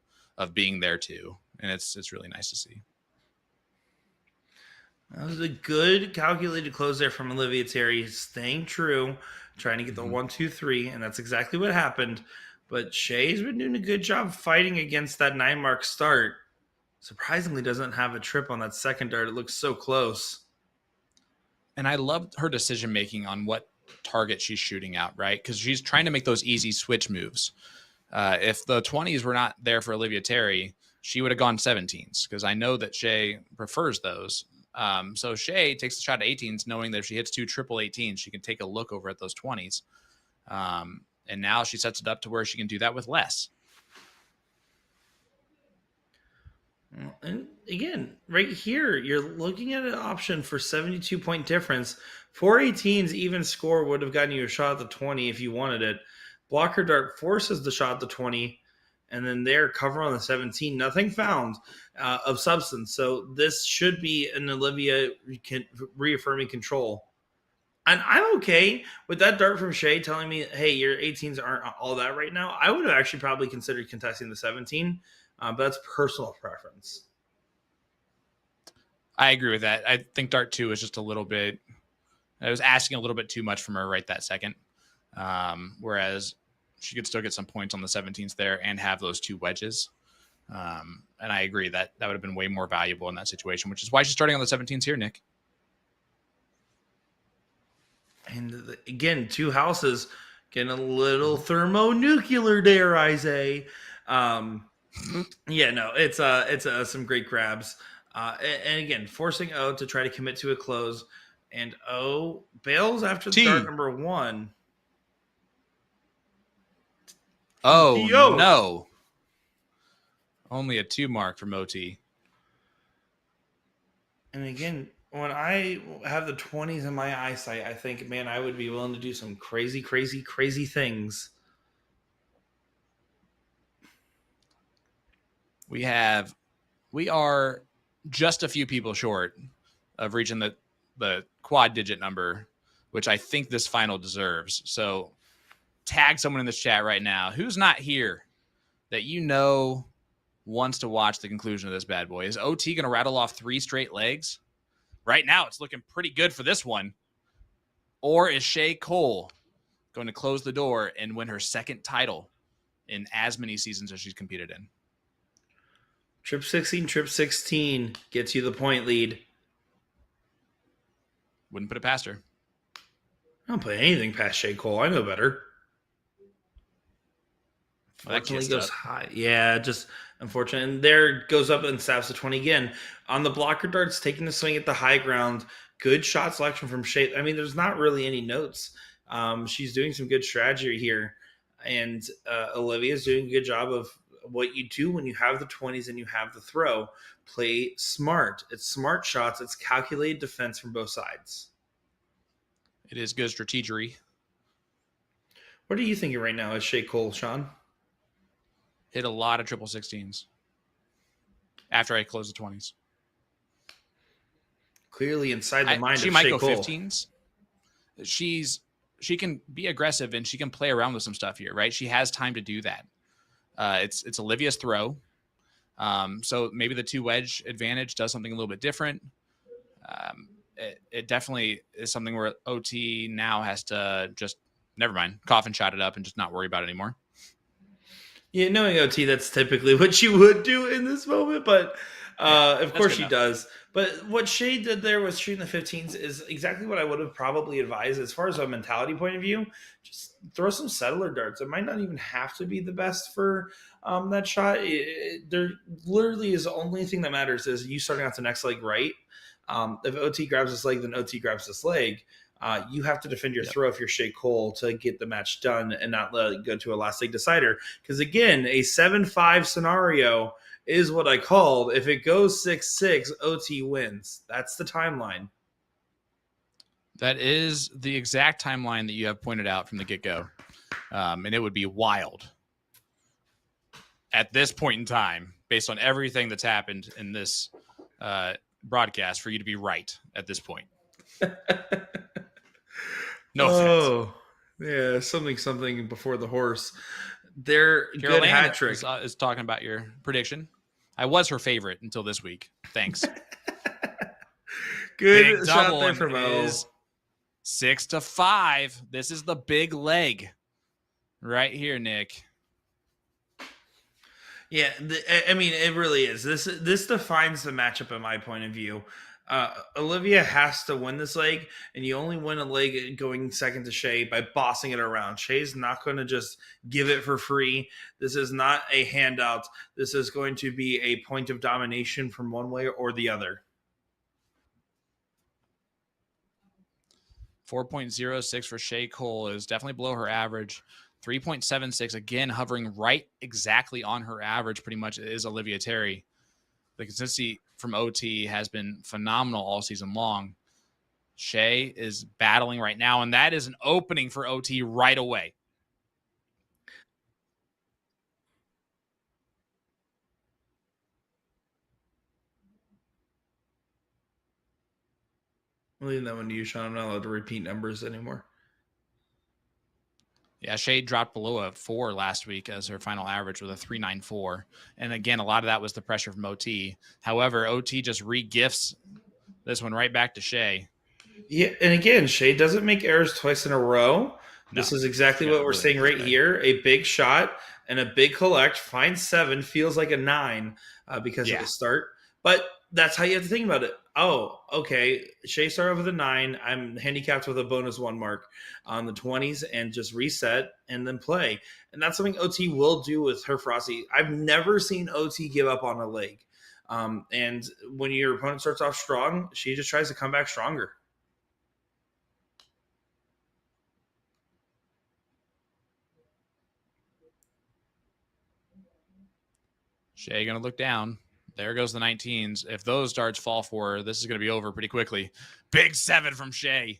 being there too, and it's really nice to see. That was a good calculated close there from Olivia Terry, staying true, trying to get the 1, 2, 3, and that's exactly what happened. But Shea's been doing a good job fighting against that 9 mark start. Surprisingly, doesn't have a trip on that second dart. It looks so close. And I loved her decision making on what target she's shooting out, right? Because she's trying to make those easy switch moves. If the 20s were not there for Olivia Terry, she would have gone 17s because I know that Shea prefers those. So Shea takes the shot at 18s, knowing that if she hits 2 triple 18s, she can take a look over at those 20s. And now she sets it up to where she can do that with less. And again, right here, you're looking at an option for 72-point difference. 4 18s even score would have gotten you a shot at the 20 if you wanted it. Blocker dart forces the shot at the 20, and then there, cover on the 17. Nothing found of substance. So this should be an Olivia reaffirming control. And I'm okay with that dart from Shea telling me, hey, your 18s aren't all that right now. I would have actually probably considered contesting the 17. But that's personal preference. I agree with that. I think dart 2 is just a little bit I was asking a little bit too much from her right that second. Whereas she could still get some points on the 17s there and have those 2 wedges. And I agree that would have been way more valuable in that situation, which is why she's starting on the 17s here, Nick. And again, 2 houses getting a little thermonuclear, dare I say. Yeah, no, it's some great grabs. And again, forcing O to try to commit to a close. And O bails after the dart number 1. Oh, Yo. no. Only a 2 mark from OT. And again, when I have the 20s in my eyesight, I think, man, I would be willing to do some crazy, crazy, crazy things. We are just a few people short of reaching the quad digit number, which I think this final deserves. So tag someone in this chat right now who's not here that wants to watch the conclusion of this bad boy. Is OT going to rattle off 3 straight legs? Right now, it's looking pretty good for this one. Or is Shea Cole going to close the door and win her 2nd title in as many seasons as she's competed in? Trip 16 gets you the point lead. Wouldn't put it past her. I don't put anything past Shea Cole. I know better. Well, Fortunately goes high. Yeah, just unfortunate. And there goes up and stabs the 20 again. On the blocker darts, taking the swing at the high ground. Good shot selection from Shea. I mean, there's not really any notes. She's doing some good strategy here. And Olivia's doing a good job of what you do when you have the 20s and you have the throw. Play smart. It's smart shots. It's calculated defense from both sides. It is good strategery. What are you thinking right now as Shea Cole, Sean? Hit a lot of triple 16s after I close the 20s. Clearly inside the mind of Shea Cole. She might go 15s. She can be aggressive and she can play around with some stuff here, right? She has time to do that. It's Olivia's throw. So maybe the 2 wedge advantage does something a little bit different. It definitely is something where OT now has to just, never mind, coffin shot it up and just not worry about it anymore. Yeah, knowing OT, that's typically what she would do in this moment, but of course she does. But what Shea did there with shooting the 15s is exactly what I would have probably advised as far as a mentality point of view. Just throw some settler darts. It might not even have to be the best for that shot. There literally is the only thing that matters is you starting out the next leg right. If OT grabs this leg, then OT grabs this leg. You have to defend your throw if you're Shea Cole to get the match done and not let it go to a last leg decider. Because again, a 7-5 scenario is what I called. If it goes 6-6, OT wins. That's the timeline. That is the exact timeline that you have pointed out from the get-go. And it would be wild at this point in time, based on everything that's happened in this broadcast, for you to be right at this point. No offense. Yeah, something before the horse. Their Carol good hat trick is talking about your prediction. I was her favorite until this week. Thanks. Good big shot double there from is 6-5. This is the big leg right here, Nick. Yeah, I mean, it really is. This defines the matchup in my point of view. Olivia has to win this leg, and you only win a leg going second to Shea by bossing it around. Shea's not going to just give it for free. This is not a handout. This is going to be a point of domination from one way or the other. 4.06 for Shea Cole is definitely below her average. 3.76, again, hovering right exactly on her average, pretty much, is Olivia Terry. The consistency from OT has been phenomenal all season long. Shea is battling right now, and that is an opening for OT right away. I'm leaving that one to you, Sean. I'm not allowed to repeat numbers anymore. Yeah, Shea dropped below a 4 last week as her final average with a 3.94. And again, a lot of that was the pressure from OT. However, OT just re-gifts this one right back to Shea. Yeah, and again, Shea doesn't make errors twice in a row. No, This is exactly she got what a we're really seeing nice one right today. here. A big shot and a big collect. Finds 7, feels like a 9 because of Yeah. the start. But that's how you have to think about it. Oh, okay. Shea started off with a 9. I'm handicapped with a bonus 1 mark on the 20s and just reset and then play. And that's something OT will do with her Frosty. I've never seen OT give up on a leg. And when your opponent starts off strong, she just tries to come back stronger. Shea going to look down. There goes the 19s. If those darts fall for her, this is going to be over pretty quickly. Big 7 from Shea.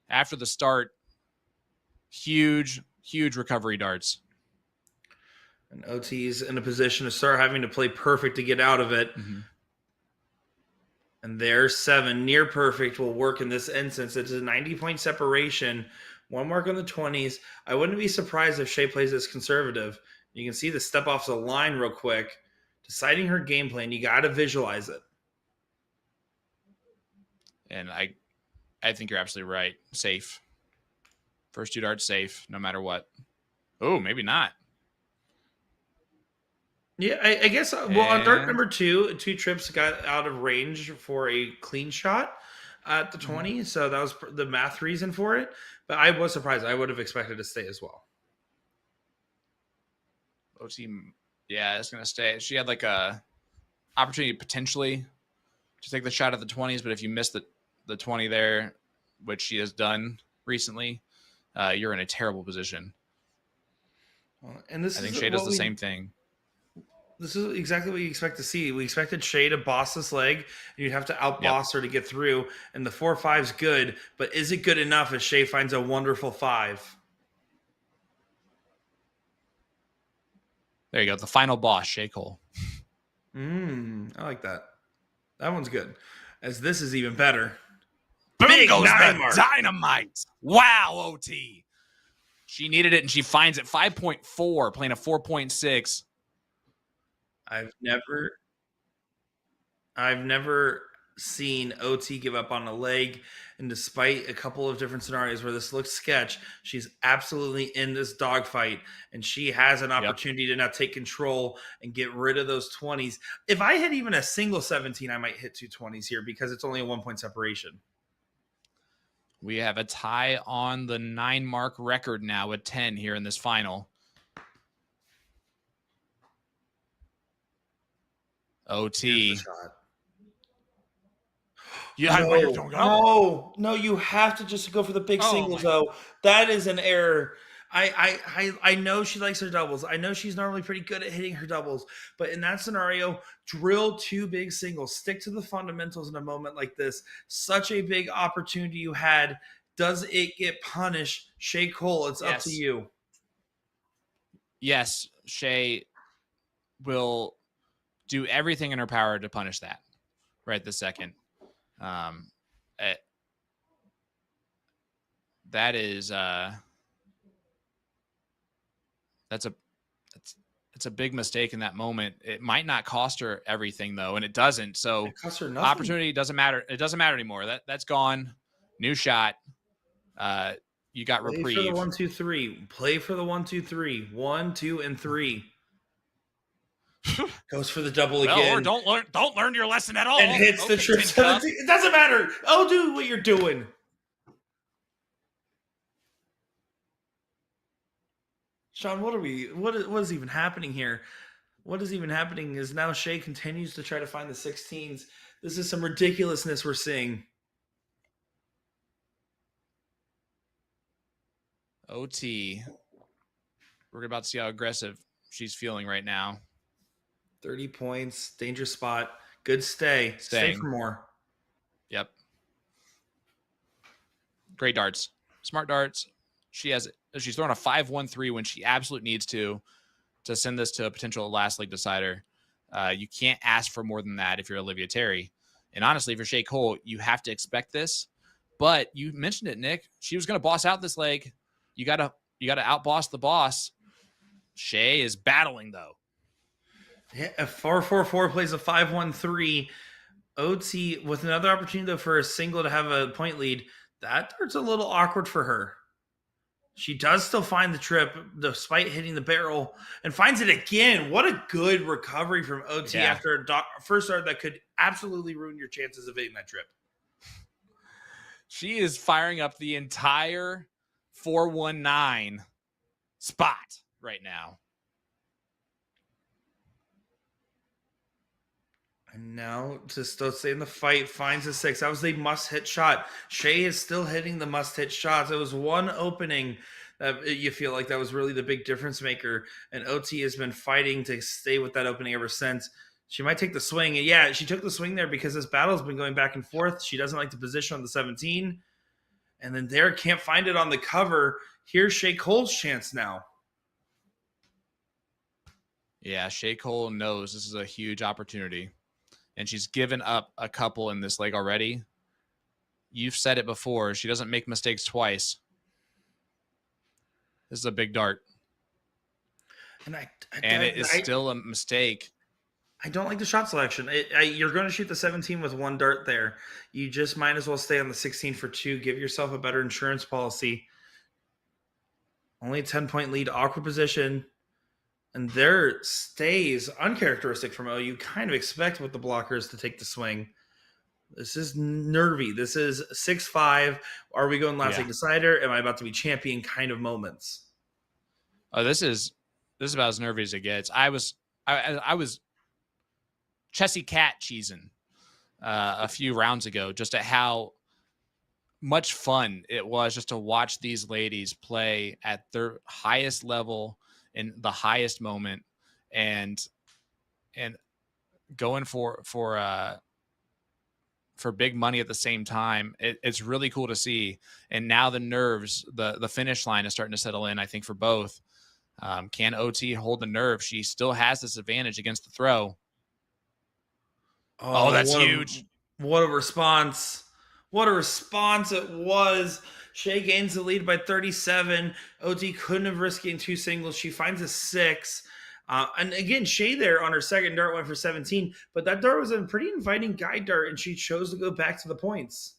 After the start, huge recovery darts. And OT's in a position to start having to play perfect to get out of it. Mm-hmm. And there's 7. Near perfect will work in this instance. It's a 90-point separation. 1 mark on the 20s. I wouldn't be surprised if Shea plays this conservative. You can see the step off the line real quick. Deciding her game plan, you got to visualize it. And I think you're absolutely right. Safe. First 2 darts safe, no matter what. Oh, maybe not. Yeah, I guess. Well, on dart number 2, 2 trips got out of range for a clean shot at the 20. Mm-hmm. So that was the math reason for it. But I was surprised. I would have expected to stay as well. OT, yeah, it's going to stay. She had like a opportunity potentially to take the shot at the 20s, but if you miss the 20 there, which she has done recently, you're in a terrible position. And this I think Shea does the same thing. This is exactly what you expect to see. We expected Shea to boss this leg, and you'd have to outboss her to get through. And the 4-5's good, but is it good enough as Shea finds a wonderful 5? There you go. The final boss, Shea Cole. I like that. That one's good. As this is even better. Boom Big goes the dynamite. Wow, OT. She needed it, and she finds it. 5.4, playing a 4.6. I've never seen OT give up on a leg, and despite a couple of different scenarios where this looks sketch, she's absolutely in this dogfight, and she has an opportunity to now take control and get rid of those 20s. If I had even a single 17, I might hit 2 20s here because it's only a 1-point separation. We have a tie on the 9-mark record now with 10 here in this final. OT. Yeah, no, you have to just go for the big singles, though. That is an error. I know she likes her doubles. I know she's normally pretty good at hitting her doubles. But in that scenario, drill 2 big singles. Stick to the fundamentals in a moment like this. Such a big opportunity you had. Does it get punished? Shea Cole, it's up to you. Yes, Shea will do everything in her power to punish that right this second. That is it's a big mistake in that moment. It might not cost her everything though, and it doesn't. So it costs her nothing. Opportunity doesn't matter. It doesn't matter anymore. That's gone. New shot. You got Play reprieve. For the 1, 2, 3. Play for the 1, 2, 3. 1, 2, and 3. Goes for the double again. Or don't learn your lesson at all. And hits the trip 17. It doesn't matter. Oh, do what you're doing. Sean, what is even happening here? What is even happening is now Shea continues to try to find the 16s. This is some ridiculousness we're seeing. OT. We're about to see how aggressive she's feeling right now. 30 points, dangerous spot. Good stay. Stay for more. Yep. Great darts. Smart darts. She's throwing a 5-1-3 when she absolutely needs to send this to a potential last leg decider. You can't ask for more than that if you're Olivia Terry. And honestly, if you're Shea Cole, you have to expect this. But you mentioned it, Nick. She was going to boss out this leg. You gotta outboss the boss. Shea is battling though. Yeah, a 4-4-4 plays a 5-1-3. OT with another opportunity though for a single to have a point lead. That dart's a little awkward for her. She does still find the trip despite hitting the barrel and finds it again. What a good recovery from OT after a first dart that could absolutely ruin your chances of hitting that trip. She is firing up the entire 419 spot right now. And now to still stay in the fight, finds a 6. That was a must-hit shot. Shea is still hitting the must-hit shots. It was one opening that you feel like that was really the big difference maker. And OT has been fighting to stay with that opening ever since. She might take the swing. And yeah, she took the swing there because this battle's been going back and forth. She doesn't like the position on the 17. And then there, can't find it on the cover. Here's Shea Cole's chance now. Yeah, Shea Cole knows this is a huge opportunity. And she's given up a couple in this leg already. You've said it before. She doesn't make mistakes twice. This is a big dart. And it is still a mistake. I don't like the shot selection. You're going to shoot the 17 with one dart there. You just might as well stay on the 16 for 2. Give yourself a better insurance policy. Only a 10-point lead, awkward position. And there stays uncharacteristic from O. You kind of expect with the blockers to take the swing. This is nervy. This is 6-5. Are we going last league decider? Am I about to be champion kind of moments? Oh, this is about as nervy as it gets. I was Chessy cat cheesing a few rounds ago just at how much fun it was just to watch these ladies play at their highest level in the highest moment and going for big money at the same time. It's really cool to see. And now the nerves, the finish line is starting to settle in, I think, for both. Can OT hold the nerve? She still has this advantage against the throw. Oh, that's huge. What a response. What a response it was. Shea gains the lead by 37. OT couldn't have risked getting 2 singles. She finds a 6. And again, Shea there on her second dart went for 17, but that dart was a pretty inviting guide dart, and she chose to go back to the points.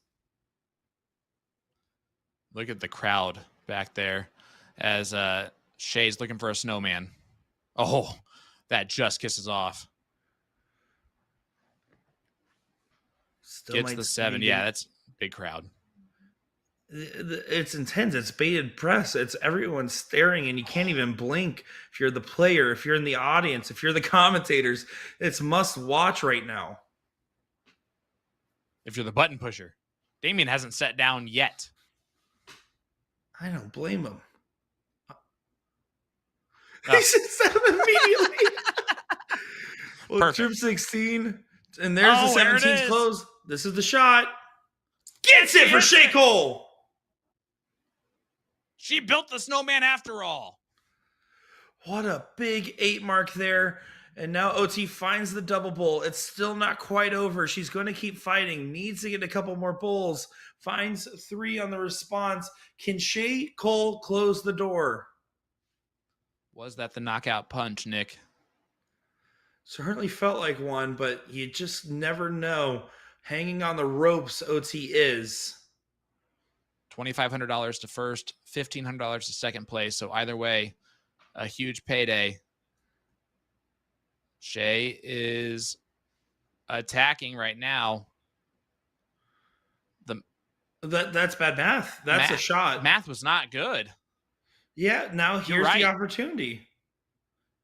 Look at the crowd back there as Shea's looking for a snowman. Oh, that just kisses off. Still gets the 7. Yeah, that's a big crowd. It's intense. It's bated press. It's everyone staring, and you can't even blink. If you're the player, if you're in the audience, if you're the commentators, it's must watch right now. If you're the button pusher, Damien hasn't sat down yet. I don't blame him. He sits down immediately. Well, Trip 16, and there's the 17's close. This is the shot. Gets it for Shea Cole. She built the snowman after all. What a big 8 mark there. And now OT finds the double bull. It's still not quite over. She's going to keep fighting. Needs to get a couple more bulls. Finds 3 on the response. Can Shea Cole close the door? Was that the knockout punch, Nick? Certainly felt like one, but you just never know. Hanging on the ropes, OT is. $2,500 to first, $1,500 to second place. So either way, a huge payday. Shea is attacking right now. That's bad math. That's a shot. Math was not good. Yeah, now here's the opportunity.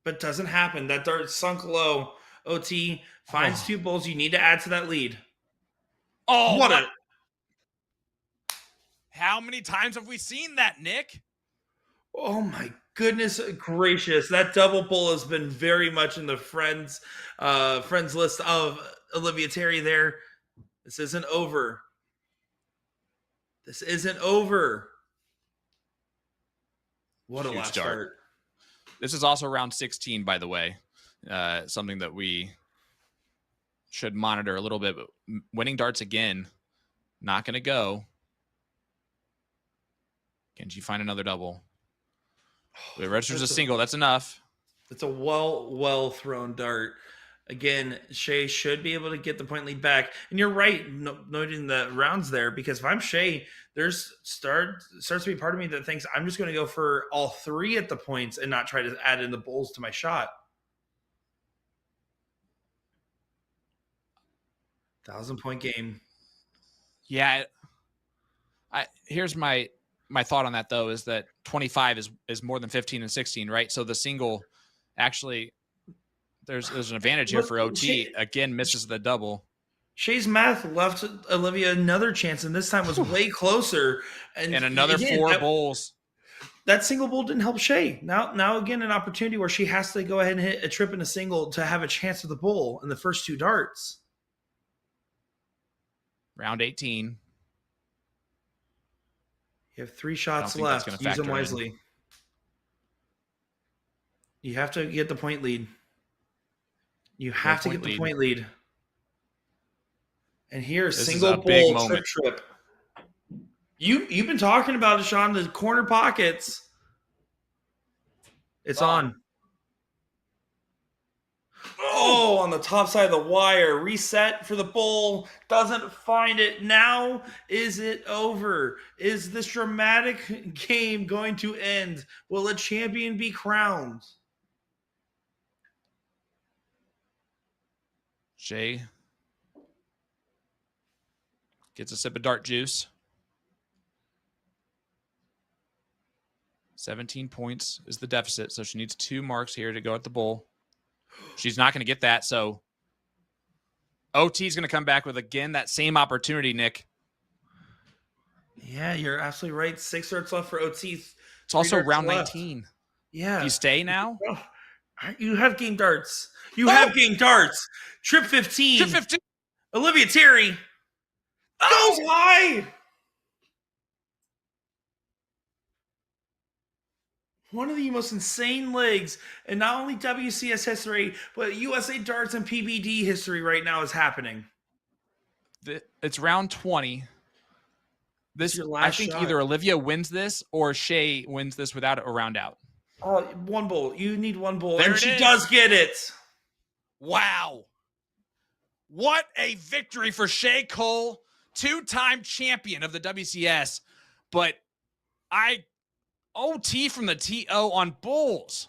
But doesn't happen. That dart sunk low. OT finds 2 bulls. You need to add to that lead. Oh, how many times have we seen that, Nick? Oh my goodness gracious. That double bull has been very much in the friends list of Olivia Terry there. This isn't over. This isn't over. What a last start. This is also round 16, by the way. Something that we should monitor a little bit. But winning darts again, not going to go. Can she find another double? It registers a single. That's enough. It's a well thrown dart. Again, Shea should be able to get the point lead back. And you're right, noting the rounds there, because if I'm Shea, starts to be part of me that thinks I'm just going to go for all 3 at the points and not try to add in the bowls to my shot. 1,000-point game. Yeah. Here's my thought on that, though, is that 25 is more than 15 and 16, right? So the single actually there's an advantage here for OT. Again, misses the double. Shea's math left Olivia another chance, and this time was way closer. And another again, 4 bowls. That single bowl didn't help Shea. Now again, an opportunity where she has to go ahead and hit a trip and a single to have a chance at the bowl in the first 2 darts. Round 18. You have 3 shots left. Use them wisely. You have to get the point lead. You have to get the point lead. And here, single bowl trip. You've been talking about it, Sean, the corner pockets. It's on. Oh, on the top side of the wire. Reset for the bowl. Doesn't find it. Now is it over? Is this dramatic game going to end? Will a champion be crowned? Shea gets a sip of dart juice. 17 points is the deficit, so she needs 2 marks here to go at the bowl. She's not going to get that, so OT is going to come back with, again, that same opportunity, Nick. Yeah, you're absolutely right. 6 darts left for OT. It's also round 19. Yeah. Do you stay now? You have game darts. You have game darts. Trip 15. Trip 15. Olivia Terry goes high. One of the most insane legs, and not only WCS history, but USA Darts and PBD history right now is happening. It's round 20. I think shot. Either Olivia wins this or Shea wins this without a round out. Oh, 1 bowl. You need 1 bowl, there and she does get it. Wow. What a victory for Shea Cole, 2-time champion of the WCS. But OT from the TO on bowls.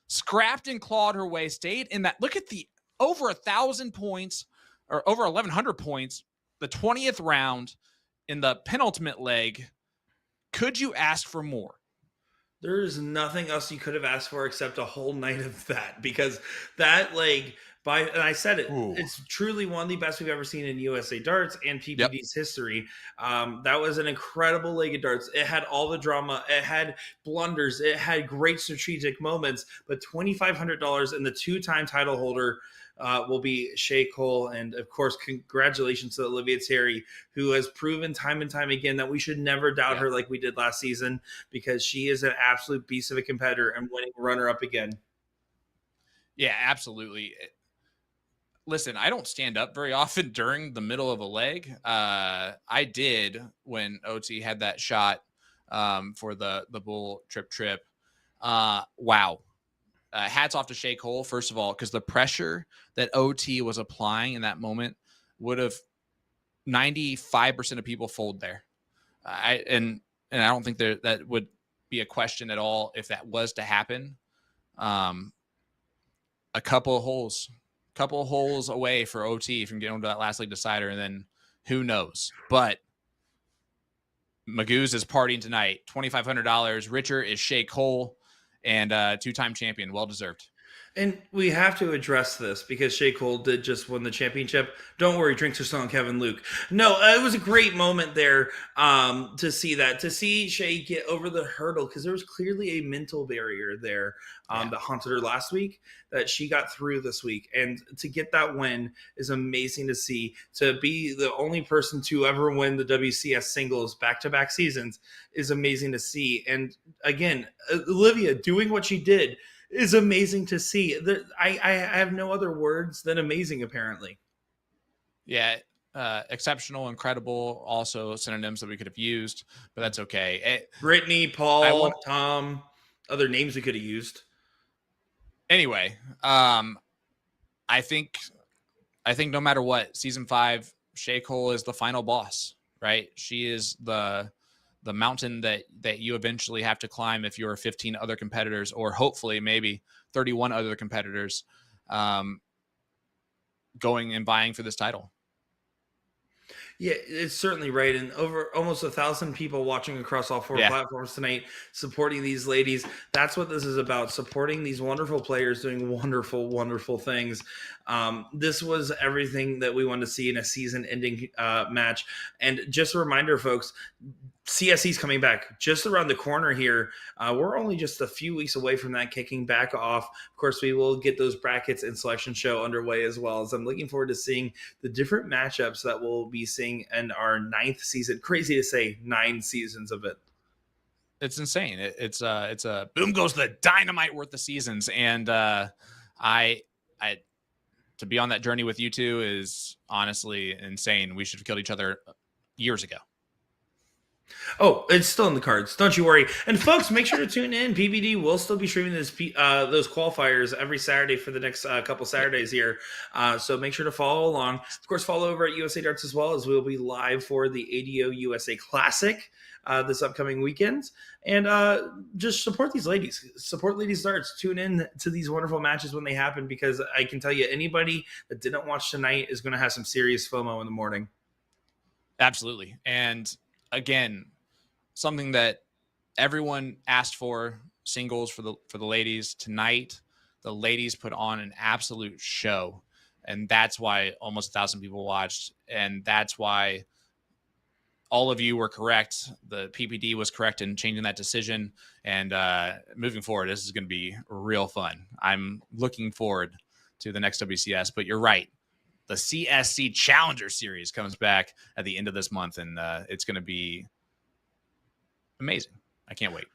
Scrapped and clawed her way, stayed in that. Look at the over 1,000 points, or over 1,100 points, the 20th round in the penultimate leg. Could you ask for more? There is nothing else you could have asked for except a whole night of that, because that leg, and I said it, it's truly one of the best we've ever seen in USA Darts and PBD's history. That was an incredible leg of darts. It had all the drama. It had blunders. It had great strategic moments. But $2,500 and the 2-time title holder will be Shea Cole. And, of course, congratulations to Olivia Terry, who has proven time and time again that we should never doubt her like we did last season, because she is an absolute beast of a competitor and winning runner-up again. Yeah, absolutely. Listen, I don't stand up very often during the middle of a leg. I did when OT had that shot for the bull trip. Wow. Hats off to Shea Cole, first of all, because the pressure that OT was applying in that moment would have 95% of people fold there. And I don't think that would be a question at all if that was to happen. A couple of holes away for OT from getting to that last league decider, and then who knows? But Magoo's is partying tonight. $2,500. Richer is Shea Cole, and 2-time champion. Well deserved. And we have to address this because Shea Cole did just win the championship. Don't worry, drinks are still on Kevin Luke. No, it was a great moment there to see that. To see Shea get over the hurdle, because there was clearly a mental barrier there that haunted her last week that she got through this week. And to get that win is amazing to see. To be the only person to ever win the WCS singles back-to-back seasons is amazing to see. And again, Olivia doing what she did is amazing to see. I have no other words than amazing, apparently. Yeah, exceptional, incredible, also synonyms that we could have used, but that's okay. Brittany, Paul, Tom, other names we could have used. Anyway, I think no matter what, season 5, Shea Cole is the final boss, right? She is the mountain that you eventually have to climb if you're 15 other competitors, or hopefully maybe 31 other competitors, going and vying for this title. Yeah, it's certainly right. And over almost 1,000 people watching across all 4 platforms tonight, supporting these ladies. That's what this is about, supporting these wonderful players doing wonderful, wonderful things. This was everything that we wanted to see in a season-ending match. And just a reminder, folks, CSE's coming back just around the corner here. We're only just a few weeks away from that kicking back off. Of course, we will get those brackets and selection show underway as well. As I'm looking forward to seeing the different matchups that we'll be seeing in our 9th season. Crazy to say, 9 seasons of it. It's insane. It's a boom goes the dynamite worth of seasons, and I to be on that journey with you two is honestly insane. We should have killed each other years ago. Oh, it's still in the cards. Don't you worry. And folks, make sure to tune in. PBD will still be streaming those qualifiers every Saturday for the next couple Saturdays here. So make sure to follow along. Of course, follow over at USA Darts as well, as we'll be live for the ADO USA Classic this upcoming weekend. And just support these ladies. Support Ladies Darts. Tune in to these wonderful matches when they happen, because I can tell you, anybody that didn't watch tonight is going to have some serious FOMO in the morning. Absolutely. And again, something that everyone asked for, singles for the ladies tonight. The ladies put on an absolute show, and that's why almost 1,000 people watched, and that's why all of you were correct. The PPD was correct in changing that decision, and moving forward, this is going to be real fun. I'm looking forward to the next WCS, but you're right. The CSC Challenger Series comes back at the end of this month, and it's going to be amazing. I can't wait.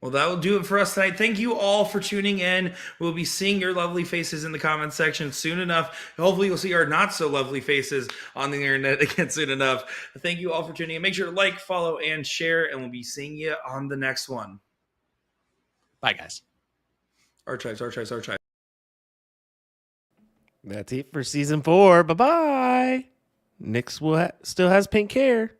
Well, that will do it for us tonight. Thank you all for tuning in. We'll be seeing your lovely faces in the comment section soon enough. Hopefully, you'll see our not so lovely faces on the internet again soon enough. Thank you all for tuning in. Make sure to like, follow, and share, and we'll be seeing you on the next one. Bye, guys. Archives. That's it for season 4. Bye-bye. Nyx still has pink hair.